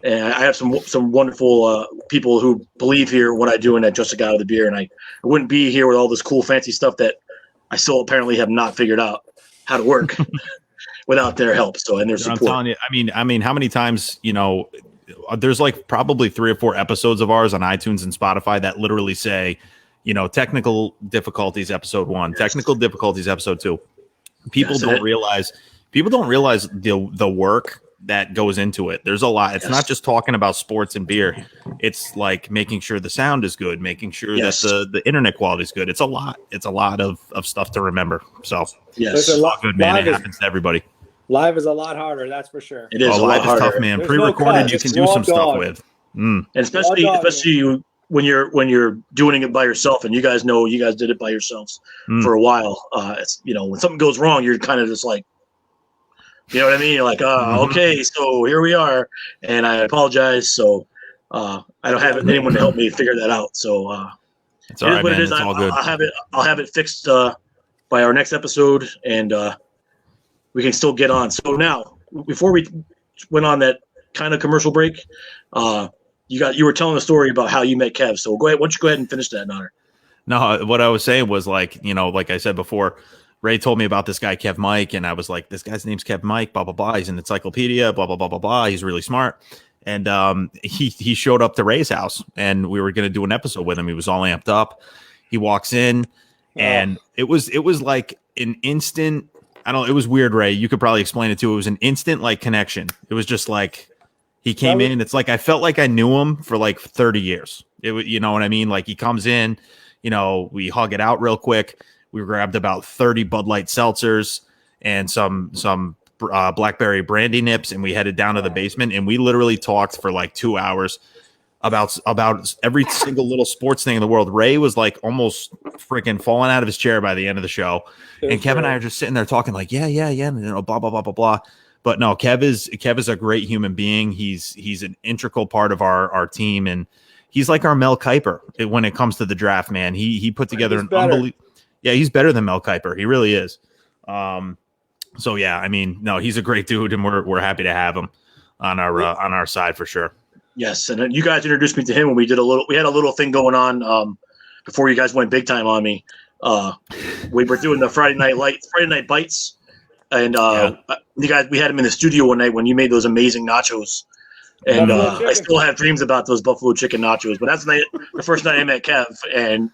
And I have some wonderful people who believe here what I do in that Just a Guy with a Beer. And I wouldn't be here with all this cool fancy stuff that I still apparently have not figured out how to work. Without their help, and their support. I'm telling you, I mean, how many times, there's like probably 3 or 4 episodes of ours on iTunes and Spotify that literally say, technical difficulties episode 1, technical difficulties episode 2. People don't realize the work that goes into it. There's a lot. It's not just talking about sports and beer. It's like making sure the sound is good, making sure that the internet quality is good. It's a lot. It's a lot of stuff to remember. So yes, it's all good, man. It happens to everybody. Live is a lot harder, that's for sure. It is a lot live harder. Is tough, man. Pre-recorded, you can do some stuff with. And especially when you're doing it by yourself, and you guys did it by yourselves for a while. It's when something goes wrong, you're kind of just like, you know what I mean? You're like, okay, so here we are, and I apologize. So I don't have anyone to help me figure that out. So it's all right, man. It's all good. I'll have it fixed by our next episode, and we can still get on. So now, before we went on that kind of commercial break, you were telling a story about how you met Kev. So go ahead. Why don't you go ahead and finish that, Nodder? No, what I was saying was like I said before, Ray told me about this guy, Kev Mike, and I was like, this guy's name's Kev Mike, blah, blah, blah. He's an encyclopedia, blah, blah, blah, blah, blah. He's really smart. And he showed up to Ray's house, and we were going to do an episode with him. He was all amped up. He walks in, and it was like an instant. It was weird, Ray. You could probably explain it too. It was an instant like connection. It was just like he came in. It's like I felt like I knew him for like 30 years. It was, you know what I mean? Like he comes in, we hug it out real quick. We grabbed about 30 Bud Light seltzers and some blackberry brandy nips, and we headed down to the basement, and we literally talked for like 2 hours about every single little sports thing in the world. Ray was like almost freaking falling out of his chair by the end of the show. And Kev and I are just sitting there talking like, yeah, and blah, blah, blah, blah, blah. But no, Kev is a great human being. He's an integral part of our team, and he's like our Mel Kiper when it comes to the draft, man. He put together an unbelievable. Yeah, he's better than Mel Kiper. He really is. So yeah, I mean, no, he's a great dude, and we're happy to have him on our side for sure. Yes, and you guys introduced me to him when we had a little thing going on before you guys went big time on me. We were doing the Friday night bites, and we had him in the studio one night when you made those amazing nachos. And I still have dreams about those buffalo chicken nachos. But that's the first night I met Kev, and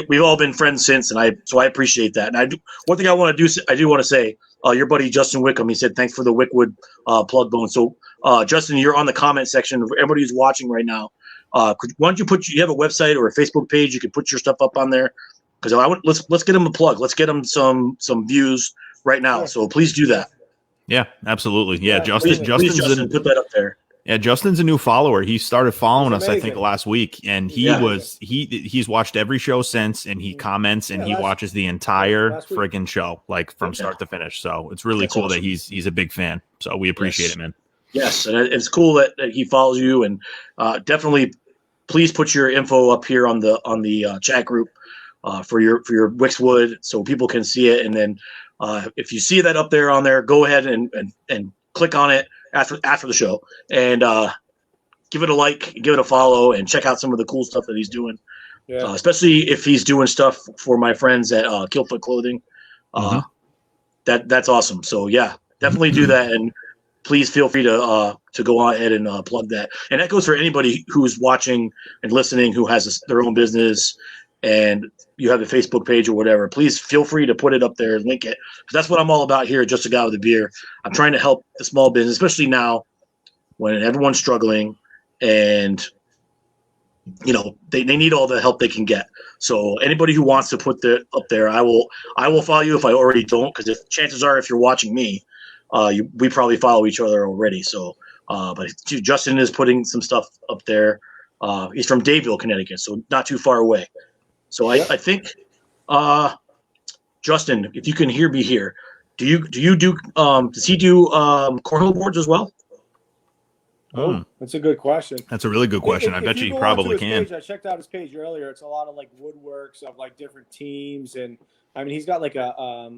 we've all been friends since, and I appreciate that. And one thing I want to do, I do want to say, your buddy Justin Wickham, he said thanks for the Wickwood plug bone. So Justin, you're on the comment section. Everybody who's watching right now, why don't you have a website or a Facebook page? You can put your stuff up on there, because let's get him a plug. Let's get him some views right now. Sure. So please do that. Yeah, absolutely. Yeah, Justin, put that up there. Yeah, Justin's a new follower. He started following us, I think, last week, and he's watched every show since, and he comments and he watches the entire friggin' show, like from start to finish. So it's really cool that he's a big fan. So we appreciate it, man. Yes, and it's cool that he follows you, and definitely please put your info up here on the chat group for your Wixwood, so people can see it. And then if you see that up there on there, go ahead and click on it after the show, and give it a like, give it a follow, and check out some of the cool stuff that he's doing. Yeah. Especially if he's doing stuff for my friends at Killfoot Clothing. That's awesome. So yeah, definitely do that, and please feel free to go ahead and plug that. And that goes for anybody who's watching and listening who has their own business, and you have a Facebook page or whatever. Please feel free to put it up there and link it, because that's what I'm all about here. Just a guy with a beer. I'm trying to help the small business, especially now when everyone's struggling, and they need all the help they can get. So anybody who wants to put that up there, I will follow you if I already don't, because chances are if you're watching me, we probably follow each other already. So, but Justin is putting some stuff up there. He's from Dayville, Connecticut, so not too far away. So I think, Justin, if you can hear me here, does he do cornhole boards as well? Oh, that's a good question. That's a really good question. I bet you probably can. Page, I checked out his page earlier. It's a lot of like woodworks of like different teams, and I mean he's got like a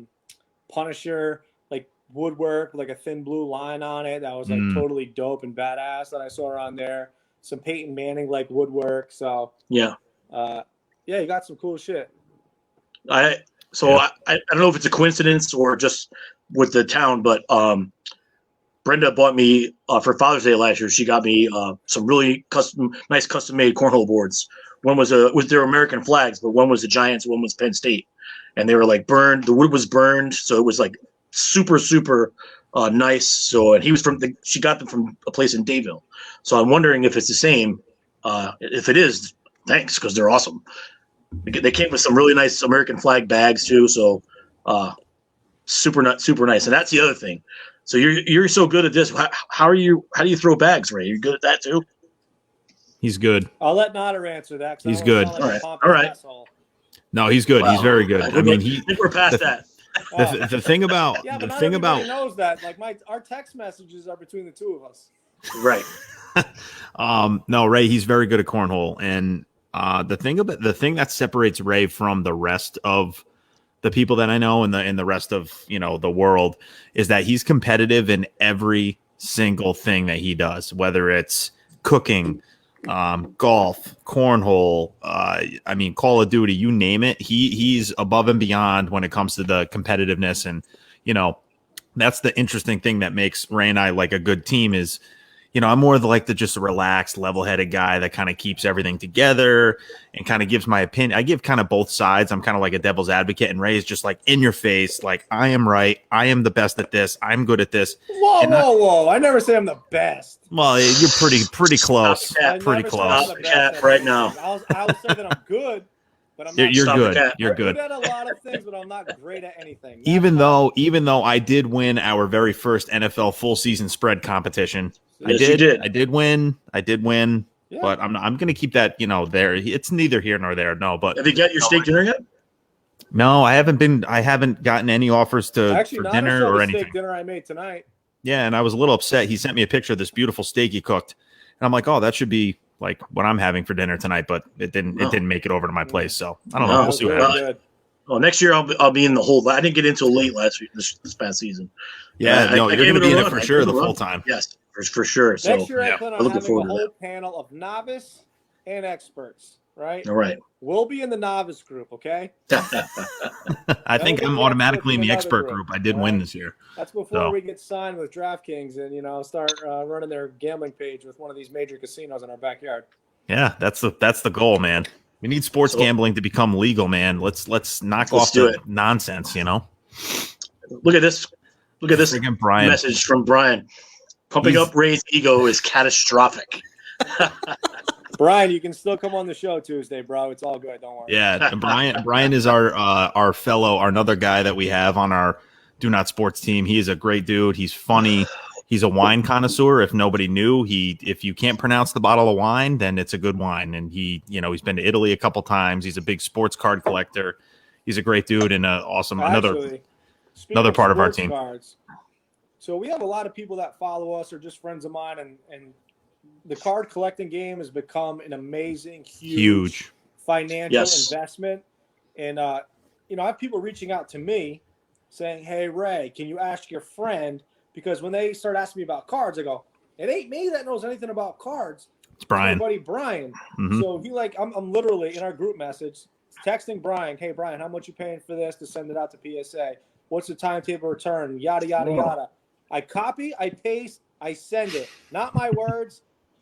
Punisher like woodwork, like a thin blue line on it that was like totally dope and badass that I saw on there. Some Peyton Manning like woodwork. So yeah, you got some cool shit. I don't know if it's a coincidence or just with the town, but Brenda bought me for Father's Day last year. She got me some really nice custom made cornhole boards. One was their American flags, but one was the Giants, one was Penn State, and they were like burned. The wood was burned, so it was like super nice. So, and she got them from a place in Dayville. So I'm wondering if it's the same. If it is, thanks, because they're awesome. They came with some really nice American flag bags too. So super nice. And that's the other thing. So you're so good at this. How do you throw bags, Ray? You're good at that too? He's good. I'll let Nader answer that. He's good. All right. No, he's good. Wow. He's very good. I mean, I think we're past that. The thing about knows that like our text messages are between the two of us. Right. No, Ray, he's very good at cornhole, and the thing that separates Ray from the rest of the people that I know and the rest of the world is that he's competitive in every single thing that he does, whether it's cooking, golf, cornhole, Call of Duty, you name it. He's above and beyond when it comes to the competitiveness, and that's the interesting thing that makes Ray and I like a good team is. I'm more like just a relaxed, level-headed guy that kind of keeps everything together and kind of gives my opinion. I give kind of both sides. I'm kind of like a devil's advocate, and Ray is just like in your face, like I am right. I am the best at this. I'm good at this. Whoa! I never say I'm the best. Well, you're pretty close. Pretty close. Cat right now. I'll say that I'm good. But I'm not you're good. You're good at a lot of things, but I'm not great at anything. Even though I did win our very first NFL full season spread competition. Yes, you did. I did win. Yeah. But I'm going to keep that, there. It's neither here nor there. No, but have you got your steak dinner yet? No, I haven't gotten any offers for dinner or anything. Steak dinner I made tonight. Yeah, and I was a little upset. He sent me a picture of this beautiful steak he cooked, and I'm like, oh, that should be like what I'm having for dinner tonight. But it didn't. It didn't make it over to my place. So I don't know. We'll see what happens. Well, next year I'll be in the whole. I didn't get into late last week. This past season. Yeah, you're going to be in it for sure the full time. Yes. For sure. So, next year, I plan on having a whole panel of novice and experts, right? All right. We'll be in the novice group, okay? I think I'm automatically in the expert group. I did win this year. That's before we get signed with DraftKings and, start running their gambling page with one of these major casinos in our backyard. Yeah, that's the goal, man. We need sports gambling to become legal, man. Let's knock off the nonsense, Look at this. Look at this Brian. Message from Brian. Pumping up Ray's ego is catastrophic. Brian, you can still come on the show Tuesday, bro. It's all good. Don't worry. Yeah, Brian is our fellow, another guy that we have on our DuNott Sports team. He is a great dude. He's funny. He's a wine connoisseur. If nobody knew, if you can't pronounce the bottle of wine, then it's a good wine. And he's been to Italy a couple times. He's a big sports card collector. He's a great dude and awesome. Another part of our team. Cards, so we have a lot of people that follow us or just friends of mine, and the card collecting game has become an amazing, huge financial investment. And I have people reaching out to me saying, "Hey Ray, can you ask your friend?" Because when they start asking me about cards, I go, "It ain't me that knows anything about cards. It's Brian. It's my buddy Brian." Mm-hmm. So I'm literally in our group message texting Brian, "Hey Brian, how much you paying for this to send it out to PSA? What's the timetable return? Yada yada yada." I copy, I paste, I send it. Not my words.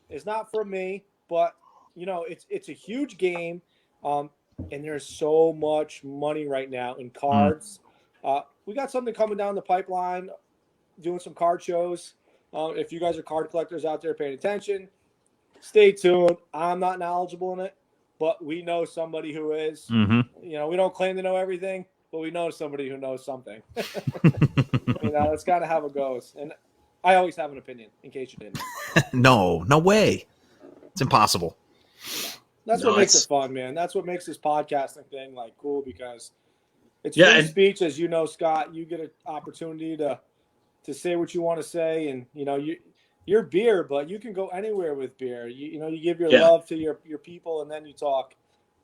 It's not for me, but it's a huge game, and there's so much money right now in cards. We got something coming down the pipeline, doing some card shows. If you guys are card collectors out there paying attention, stay tuned. I'm not knowledgeable in it, but we know somebody who is. Mm-hmm. We don't claim to know everything, but we know somebody who knows something. That's kind of how it goes. And I always have an opinion, in case you didn't know. No way. It's impossible. That's what makes it fun, man. That's what makes this podcasting thing cool, because it's free speech, as you know, Scott. You get an opportunity to say what you want to say, and you're beer, but you can go anywhere with beer. You give your love to your people, and then you talk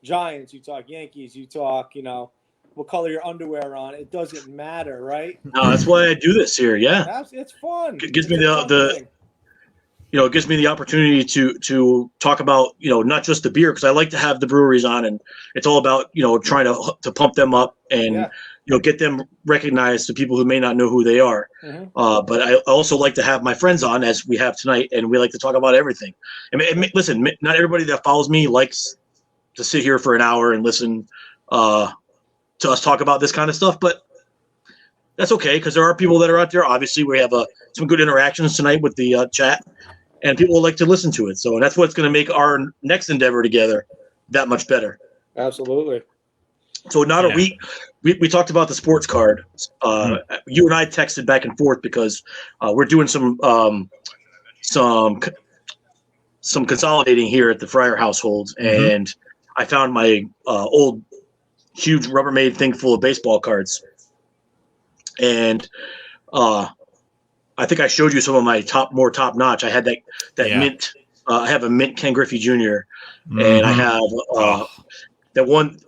Giants, you talk Yankees, you talk what color your underwear on. It doesn't matter, right? No, that's why I do this here. Yeah, it's fun. It gives me it gives me the opportunity to talk about not just the beer, because I like to have the breweries on, and it's all about trying to pump them up and get them recognized to people who may not know who they are. Mm-hmm. But I also like to have my friends on, as we have tonight, and we like to talk about everything. Listen, not everybody that follows me likes to sit here for an hour and listen to us talk about this kind of stuff, but that's okay, because there are people that are out there. Obviously, we have some good interactions tonight with the chat, and people would like to listen to it. So that's what's going to make our next endeavor together that much better. Absolutely. So we talked about the sports card. You and I texted back and forth because we're doing some consolidating here at the Fryer household, and I found my old huge Rubbermaid thing full of baseball cards, and I think I showed you some of my more top notch. I had that mint. I have a mint Ken Griffey Jr. And I have that one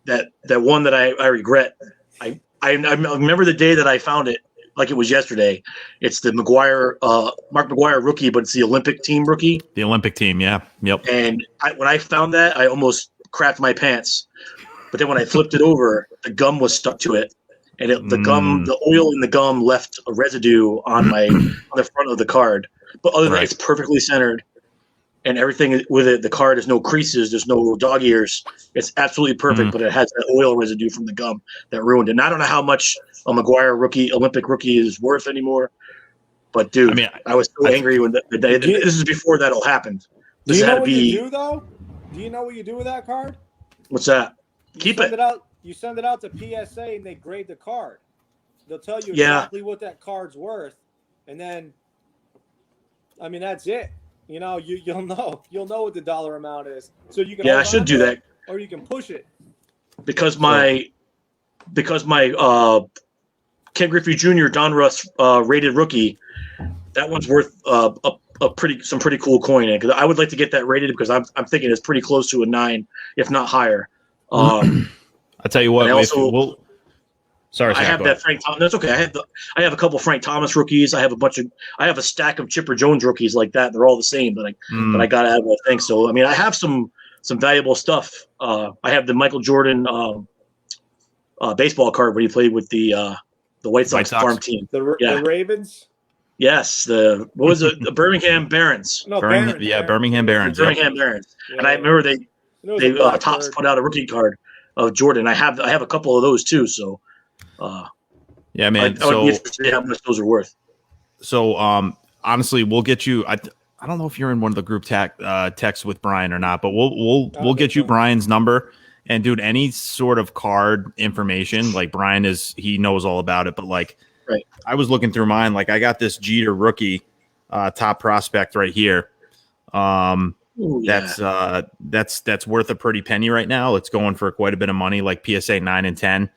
that I regret. I remember the day that I found it like it was yesterday. It's the Mark McGwire rookie, but it's the Olympic team rookie. The Olympic team, yeah, yep. And when I found that, I almost crapped my pants. But then when I flipped it over, the gum was stuck to it, and the oil in the gum left a residue on the front of the card. But other than that, it's perfectly centered, and everything with it. The card has no creases, there's no dog ears. It's absolutely perfect, but it has that oil residue from the gum that ruined it. And I don't know how much a McGwire Olympic rookie is worth anymore. But dude, I was so angry when the day. This is before that all happened. Do you know what you do though? Do you know what you do with that card? What's that? Keep it. You send it out to PSA, and they grade the card. They'll tell you exactly what that card's worth, and then, that's it. You'll know what the dollar amount is. So you can. Yeah, I should do that. Or you can push it. Because my Ken Griffey Jr. Donruss rated rookie, that one's worth some pretty cool coin. Because I would like to get that rated, because I'm thinking it's pretty close to a 9, if not higher. I'll tell you what. Sorry, I have that Frank Thomas. That's okay. I have a couple Frank Thomas rookies. I have a stack of Chipper Jones rookies like that. They're all the same, but I got to have a thing. So I have some valuable stuff. I have the Michael Jordan baseball card when he played with the White Sox farm team. The Ravens. Yes, what was it? The Birmingham Barons. No, Birmingham Barons. Birmingham Barons. Yeah. And I remember Topps put out a rookie card of Jordan. I have a couple of those too. So, yeah, man. I would be interested in how much those are worth. So, honestly, we'll get you. I don't know if you're in one of the group texts with Brian or not, but we'll get you Brian's number. And dude, any sort of card information, like Brian he knows all about it. But like, right. I was looking through mine. Like, I got this Jeter rookie top prospect right here. That's worth a pretty penny right now. It's going for quite a bit of money, like PSA 9 and 10,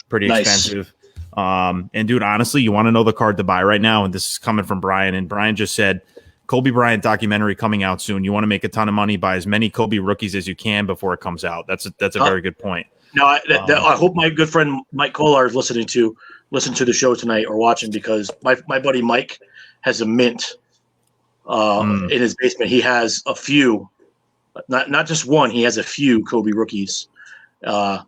pretty expensive. And dude, honestly, you want to know the card to buy right now? And this is coming from Brian. And Brian just said, Kobe Bryant documentary coming out soon. You want to make a ton of money, buy as many Kobe rookies as you can before it comes out. That's a very good point. Now, I hope my good friend Mike Kolar is listening to the show tonight or watching, because my buddy Mike has a mint in his basement. He has a few, not just one. He has a few Kobe rookies that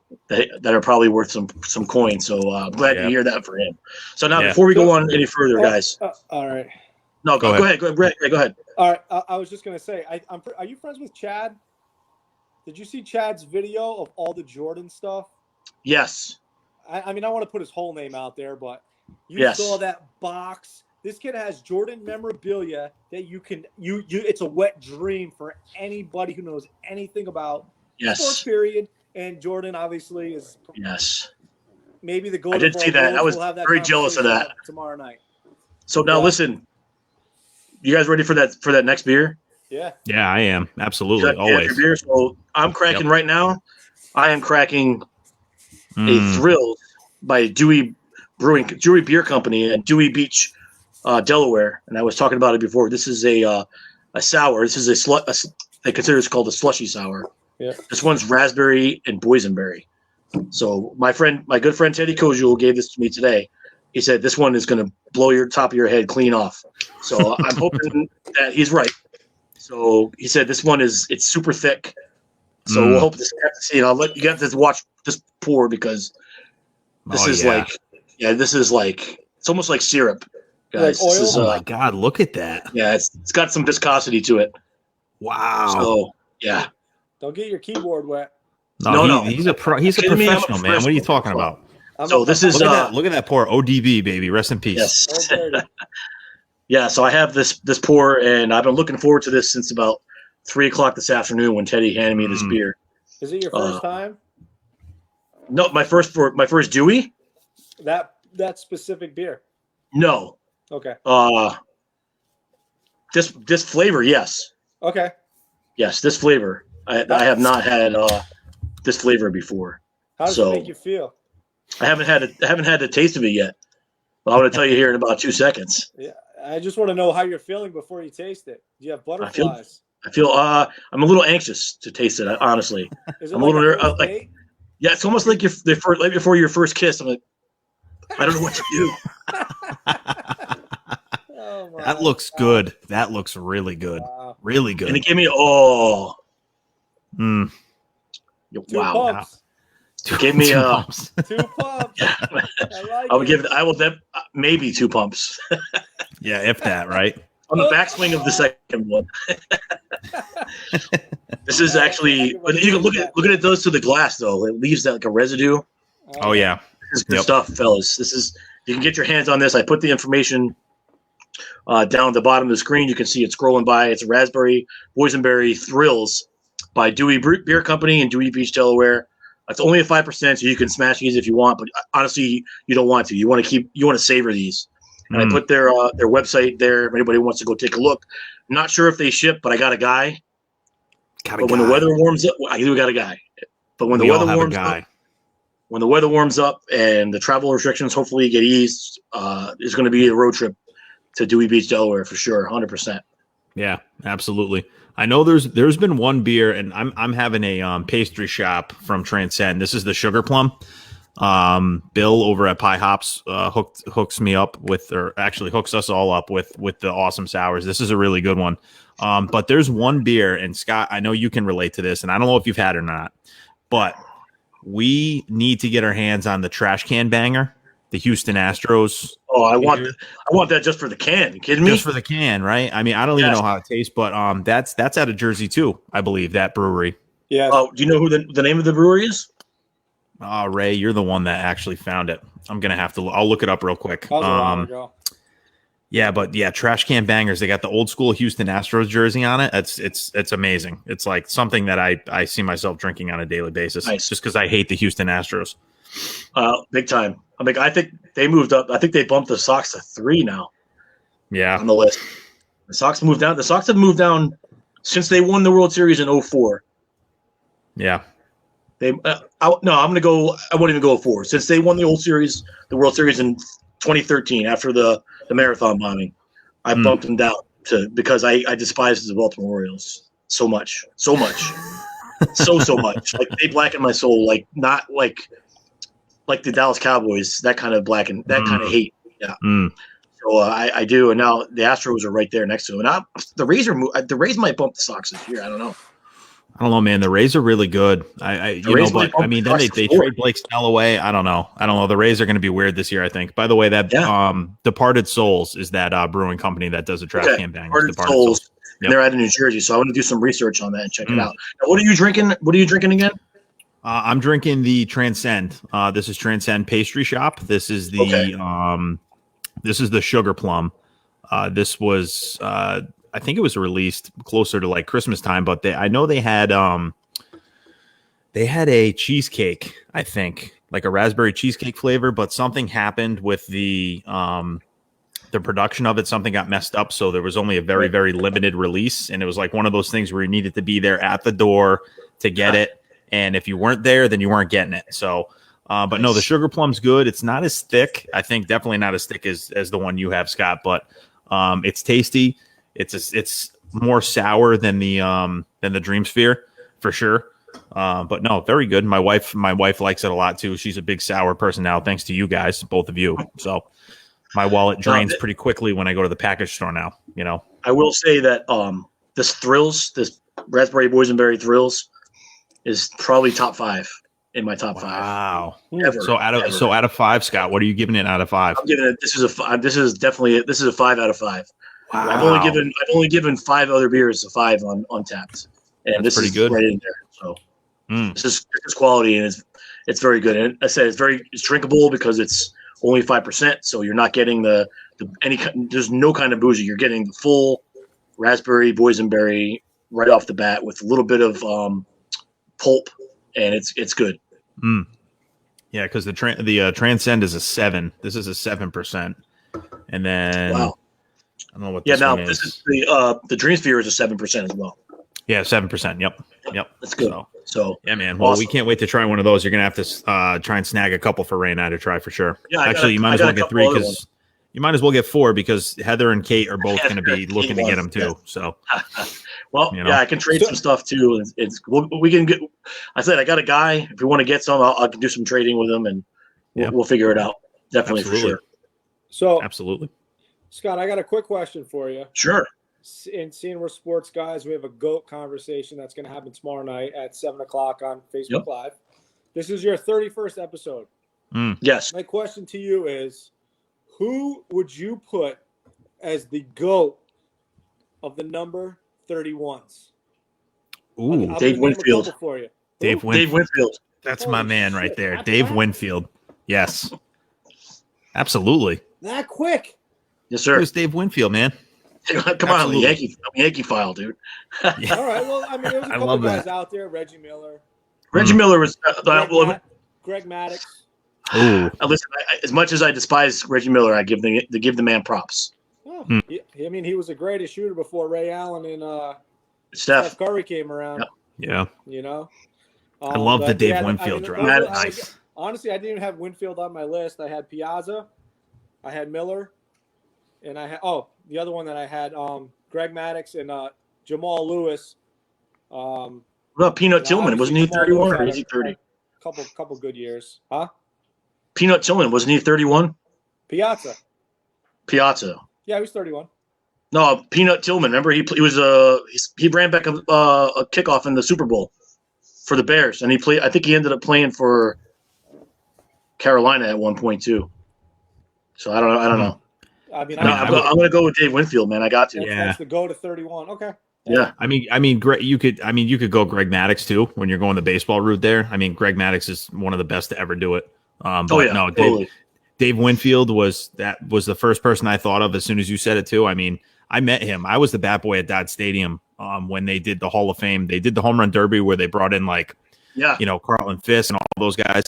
are probably worth some coin. So I'm glad to hear that for him. So now, before we go on any further, guys. All right. No, go ahead. Go ahead. All right. I was just going to say, are you friends with Chad? Did you see Chad's video of all the Jordan stuff? Yes. I mean, I want to put his whole name out there, but you saw that box. This kid has Jordan memorabilia that you can it's a wet dream for anybody who knows anything about sports period. And Jordan obviously is maybe the golden. I did see that. I was very jealous of that tomorrow night. So now listen. You guys ready for that next beer? Yeah. Yeah, I am. Absolutely. Always. Beer? So I'm cracking right now. I am cracking a Thrill by Dewey Beer Company in Dewey Beach, Delaware. And I was talking about it before. This is a sour. This is they consider it's called a Slushy Sour. Yeah. This one's raspberry and boysenberry. So my good friend Teddy Kojuel gave this to me today. He said this one is going to blow your top of your head clean off. So I'm hoping that he's right. So he said this one it's super thick. So we'll hope to see. And I'll let you guys watch this pour, because this is it's almost like syrup, guys. Like oil? This is, oh my God, look at that. Yeah, it's got some viscosity to it. Wow. So yeah. Don't get your keyboard wet. No. He's a professional, man. What are you talking about? This is look at that pour. ODB, baby. Rest in peace. Yes. Yeah, so I have this pour, and I've been looking forward to this since about 3:00 this afternoon when Teddy handed me this beer. Is it your first time? No, my first Dewey. That specific beer. No. Okay. This flavor, yes. Okay. Yes, this flavor. I have not had this flavor before. How does it make you feel? I haven't had the taste of it yet. But I'm going to tell you here in about 2 seconds. Yeah, I just want to know how you're feeling before you taste it. Do you have butterflies? I feel I'm a little anxious to taste it. Honestly, is it I'm a little yeah. It's almost like right before your first kiss. I'm like, I don't know what to do. That looks good. That looks really good. Wow. Really good. And it gave me Two wow. pumps. It gave me 2 pumps. I will maybe 2 pumps. Yeah, if that, right? On the backswing of the second one. This is actually, you can look at it does to the glass though. It leaves that like a residue. Oh yeah. This is good stuff, fellas. You can get your hands on this. I put the information down at the bottom of the screen. You can see it scrolling by. It's raspberry boysenberry Thrills by Dewey Beer Company in Dewey Beach, Delaware. It's only at 5%, so you can smash these if you want. But honestly, you don't want to. You want to savor these. And I put their website there if anybody wants to go take a look. I'm not sure if they ship, but I got a guy. When the weather warms up, I do got a guy. But when the weather warms up and the travel restrictions hopefully get eased, it's going to be a road trip to Dewey Beach, Delaware for sure, 100%. Yeah, absolutely. I know there's been one beer, and I'm having a pastry shop from Transcend. This is the Sugar Plum. Bill over at Pie Hops hooks me up with, or actually hooks us all up with the awesome sours. This is a really good one. But there's one beer, and Scott, I know you can relate to this, and I don't know if you've had it or not, but we need to get our hands on the Trash Can Banger, the Houston Astros. Oh, I want that just for the can. You kidding me? Just for the can, right? I mean, I don't even know how it tastes, but that's out of Jersey too, I believe, that brewery. Yeah. Oh, do you know who the name of the brewery is? Ray, you're the one that actually found it. I'm gonna have to. I'll look it up real quick. That was a while ago. Yeah, but yeah, Trash Can Bangers. They got the old school Houston Astros jersey on it. It's amazing. It's like something that I see myself drinking on a daily basis. Nice. Just because I hate the Houston Astros. Big time. I think they moved up. I think they bumped the Sox to 3 now. Yeah, on the list. The Sox moved down. The Sox have moved down since they won the World Series in 2004. Yeah. I'm going to go. I won't even go 4. Since they won the World Series in 2013 after the marathon bombing, I bumped them down because I despise the Baltimore Orioles so much, so much. so much. Like they blacken my soul. Like not like the Dallas Cowboys. That kind of that kind of hate. Yeah. So I do, and now the Astros are right there next to them. And the Rays might bump the Sox this year. I don't know. I don't know, man. The Rays are really good. Then they trade Blake Snell away. I don't know. The Rays are going to be weird this year, I think. By the way, that Departed Souls is that brewing company that does the Trash Can Bangers. Departed Souls. Yep. They're out of New Jersey, so I want to do some research on that and check it out. Now, what are you drinking? What are you drinking again? I'm drinking the Transcend. This is Transcend Pastry Shop. This is the this is the Sugar Plum. This was I think it was released closer to like Christmas time, but I know they had a cheesecake, I think, like a raspberry cheesecake flavor, but something happened with the production of it. Something got messed up, so there was only a very, very limited release, and it was like one of those things where you needed to be there at the door to get it, and if you weren't there, then you weren't getting it. So but no, the Sugar Plum's good. It's not as thick. I think definitely not as thick as the one you have, Scott, but it's tasty. It's more sour than the Dream Sphere for sure. But no, very good. My wife likes it a lot too. She's a big sour person now, thanks to you guys, both of you. So my wallet drains pretty quickly when I go to the package store now, you know. I will say that this raspberry boysenberry Thrills is probably top 5 in my top 5. Wow. Ever, so out of 5, Scott, what are you giving it out of 5? I'm giving it this is a 5 out of 5. Wow. I've only given 5 other beers a 5 on Untappd, and this is good. Right in there. So this is quality, and it's very good. And I said it's drinkable because it's only 5%. So you're not getting there's no kind of boozy. You're getting the full raspberry boysenberry right off the bat with a little bit of pulp, and it's good. Yeah, because the Transcend is a 7. This is a 7%, and then wow. I don't know what this one is. This is the Dream Sphere is a 7% as well. Yeah, 7%. Yep. That's good. So yeah, man. Well, we can't wait to try one of those. You're gonna have to try and snag a couple for Ray and I to try for sure. Yeah, actually, you might as well get 3 because you might as well get 4 because Heather and Kate are both going to be looking to get them too. Yeah. So, well, I can trade some stuff too. We can get. I said I got a guy. If you want to get some, I can do some trading with him, and we'll figure it out. Definitely. Absolutely. For sure. So absolutely. Scott, I got a quick question for you. Sure. In Seeing We're Sports Guys, we have a GOAT conversation that's going to happen tomorrow night at 7 o'clock on Facebook Live. This is your 31st episode. Yes. My question to you is, who would you put as the GOAT of the number 31s? Ooh, Dave Winfield. For you. Dave Winfield. That's my man right there. Dave Winfield. Yes. Absolutely. That quick. Yes, sir. Who's Dave Winfield, man? Come on, the Yankee file, dude. Yeah. All right. Well, I mean, there was a couple guys out there. Reggie Miller. Reggie Miller was Greg Maddux. Ooh. Listen, as much as I despise Reggie Miller, I give the man props. Oh, I mean, he was the greatest shooter before Ray Allen and Steph Curry came around. Yeah. You know. I love the Dave Winfield drop. Nice. Honestly, I didn't even have Winfield on my list. I had Piazza, I had Miller, and I had the other one that I had Greg Maddux and Jamal Lewis. What about Peanut Tillman? Wasn't he 31 or is he 30? Couple good years, huh? Peanut Tillman, wasn't he 31? Piazza. Yeah, he was 31. No, Peanut Tillman. Remember, he ran back a kickoff in the Super Bowl for the Bears, and he played. I think he ended up playing for Carolina at one point too. So I don't know. I mean, I'm going to go with Dave Winfield, man. I got to. That's the go to 31. Okay. Yeah. I mean, you could go Greg Maddux too when you're going the baseball route there. I mean, Greg Maddux is one of the best to ever do it. But no, totally. Dave Winfield was the first person I thought of as soon as you said it too. I mean, I met him. I was the bat boy at Dodge Stadium when they did the Hall of Fame. They did the home run derby where they brought in Carlton Fisk and all those guys.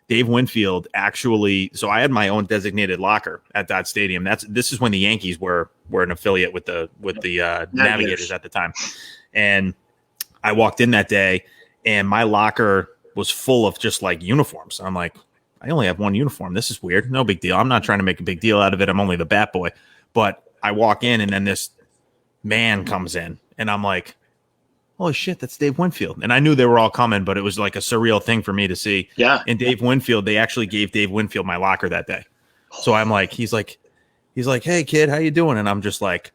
Dave Winfield actually. So I had my own designated locker at Dodge Stadium. This is when the Yankees were an affiliate with the Navigators at the time, and I walked in that day, and my locker was full of just like uniforms. I'm like, I only have one uniform. This is weird. No big deal. I'm not trying to make a big deal out of it. I'm only the bat boy. But I walk in, and then this man comes in, and I'm like, holy shit, that's Dave Winfield. And I knew they were all coming, but it was like a surreal thing for me to see. Yeah. And Dave Winfield, they actually gave Dave Winfield my locker that day. So I'm like, he's like, hey kid, how you doing? And I'm just like,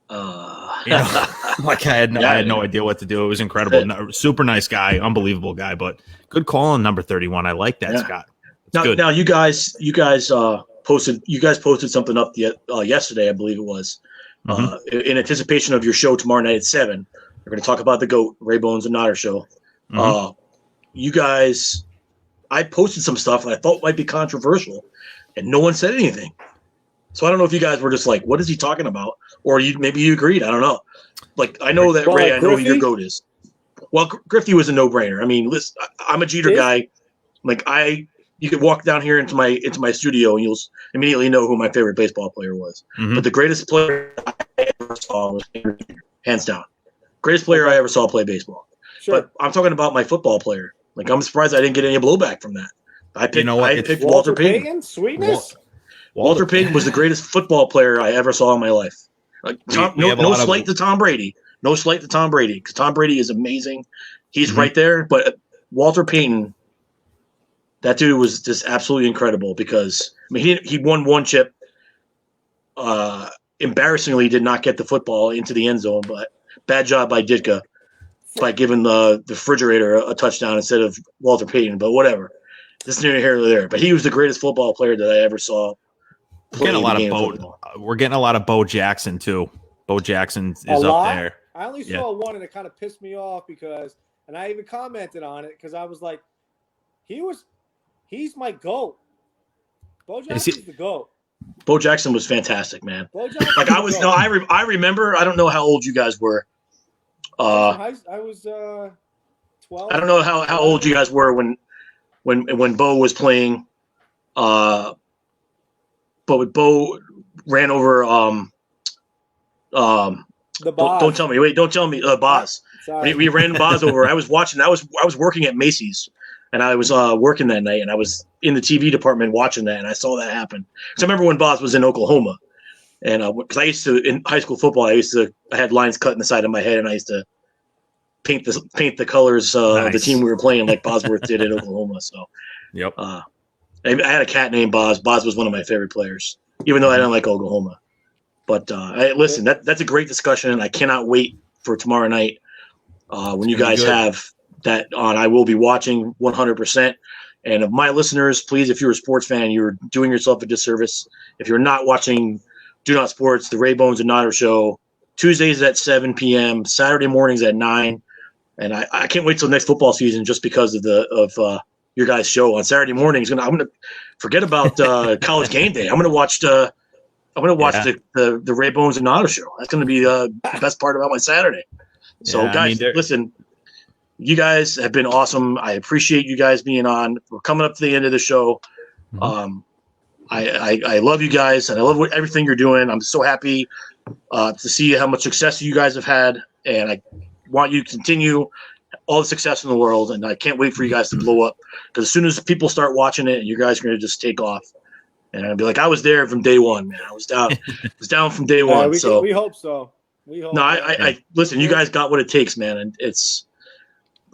like I had no idea what to do. It was incredible. No, super nice guy, unbelievable guy, but good call on number 31. I like that, Scott. Now you guys posted something up yesterday, I believe it was, in anticipation of your show tomorrow night at 7. We're going to talk about the GOAT, Ray Bones and Nodder show. You guys, I posted some stuff I thought might be controversial, and no one said anything. So I don't know if you guys were just like, what is he talking about? Or maybe you agreed. I don't know. Like, I know that Ray, I know who your GOAT is. Well, Griffey was a no-brainer. I mean, listen, I'm a Jeter guy. Like, you could walk down here into my studio and you'll immediately know who my favorite baseball player was. But the greatest player I ever saw was Jeter, hands down. Greatest player I ever saw play baseball. Sure. But I'm talking about my football player. Like, I'm surprised I didn't get any blowback from that. I picked Walter Payton. Sweetness. Walter Payton was the greatest football player I ever saw in my life. Like, no slight to Tom Brady. No slight to Tom Brady, because Tom Brady is amazing. He's right there. But Walter Payton, that dude was just absolutely incredible because, I mean, he won one chip. Embarrassingly did not get the football into the end zone, but bad job by Ditka by giving the refrigerator a touchdown instead of Walter Payton, but whatever. This is neither here nor there. But he was the greatest football player that I ever saw. We're getting a lot of Bo Jackson too. Bo Jackson is up there. I only saw one, and it kind of pissed me off because, and I even commented on it because I was like, he's my GOAT. Bo Jackson's the GOAT. Bo Jackson was fantastic, man. Like I remember. I don't know how old you guys were. I was 12. I don't know how old you guys were when Bo was playing. But Bo ran over the Boz. Don't tell me. Wait, don't tell me. Boz. We ran Boz over. I was watching. I was working at Macy's, and I was working that night, and I was in the TV department watching that, and I saw that happen. Because I remember when Boz was in Oklahoma, and because I used to in high school football, I had lines cut in the side of my head, and I used to paint the colors of the team we were playing like Bosworth did in Oklahoma. So, yep. I had a cat named Boz. Boz was one of my favorite players, even though I didn't like Oklahoma. But listen, that's a great discussion, and I cannot wait for tomorrow night when you guys have that on. I will be watching 100%. And of my listeners, please, if you're a sports fan, you're doing yourself a disservice. If you're not watching DuNott Sports, the Ray Bones and Nodder show, Tuesdays at 7 p.m., Saturday mornings at 9. And I can't wait till next football season just because of your guys' show on Saturday mornings. I'm gonna forget about College Game Day. I'm gonna watch the Ray Bones and Nodder show. That's gonna be the best part about my Saturday. So guys, listen, you guys have been awesome. I appreciate you guys being on. We're coming up to the end of the show. I love you guys, and I love everything you're doing. I'm so happy to see how much success you guys have had, and I want you to continue all the success in the world, and I can't wait for you guys to blow up, because as soon as people start watching it, you guys are going to just take off. And I'll be like, I was there from day one, man. I was down from day one. We hope so. I listen, you guys got what it takes, man. And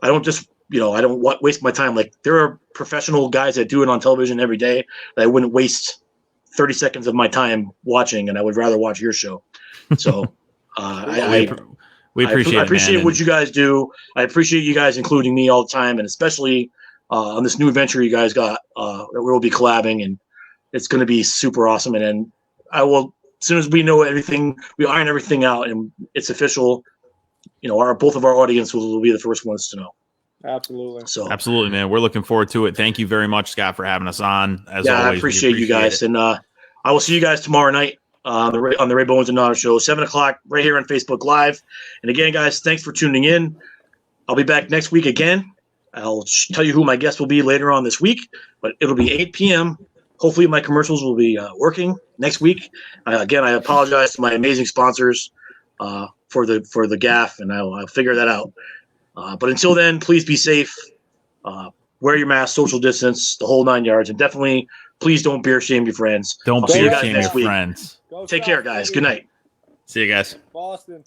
I don't just, I don't waste my time. Like, there are professional guys that do it on television every day that I wouldn't waste 30 seconds of my time watching, and I would rather watch your show. So we appreciate what you guys do. I appreciate you guys including me all the time, and especially on this new venture you guys got that we'll be collabing, and it's going to be super awesome. And then I will, as soon as we know everything, we iron everything out, and it's official. both of our audience will be the first ones to know. Absolutely. So absolutely, man. We're looking forward to it. Thank you very much, Scott, for having us on. As always, I appreciate you guys, and I will see you guys tomorrow night on the Ray Bones and Nana show, 7:00 right here on Facebook Live. And again, guys, thanks for tuning in. I'll be back next week again. I'll tell you who my guest will be later on this week, but it'll be 8 p.m. Hopefully, my commercials will be working next week. Again, I apologize to my amazing sponsors for the gaffe, and I'll figure that out. But until then, please be safe. Wear your mask, social distance, the whole 9 yards, and definitely, please don't beer shame your friends. Don't beer shame your friends. Take care, guys. Good night. See you guys. Boston.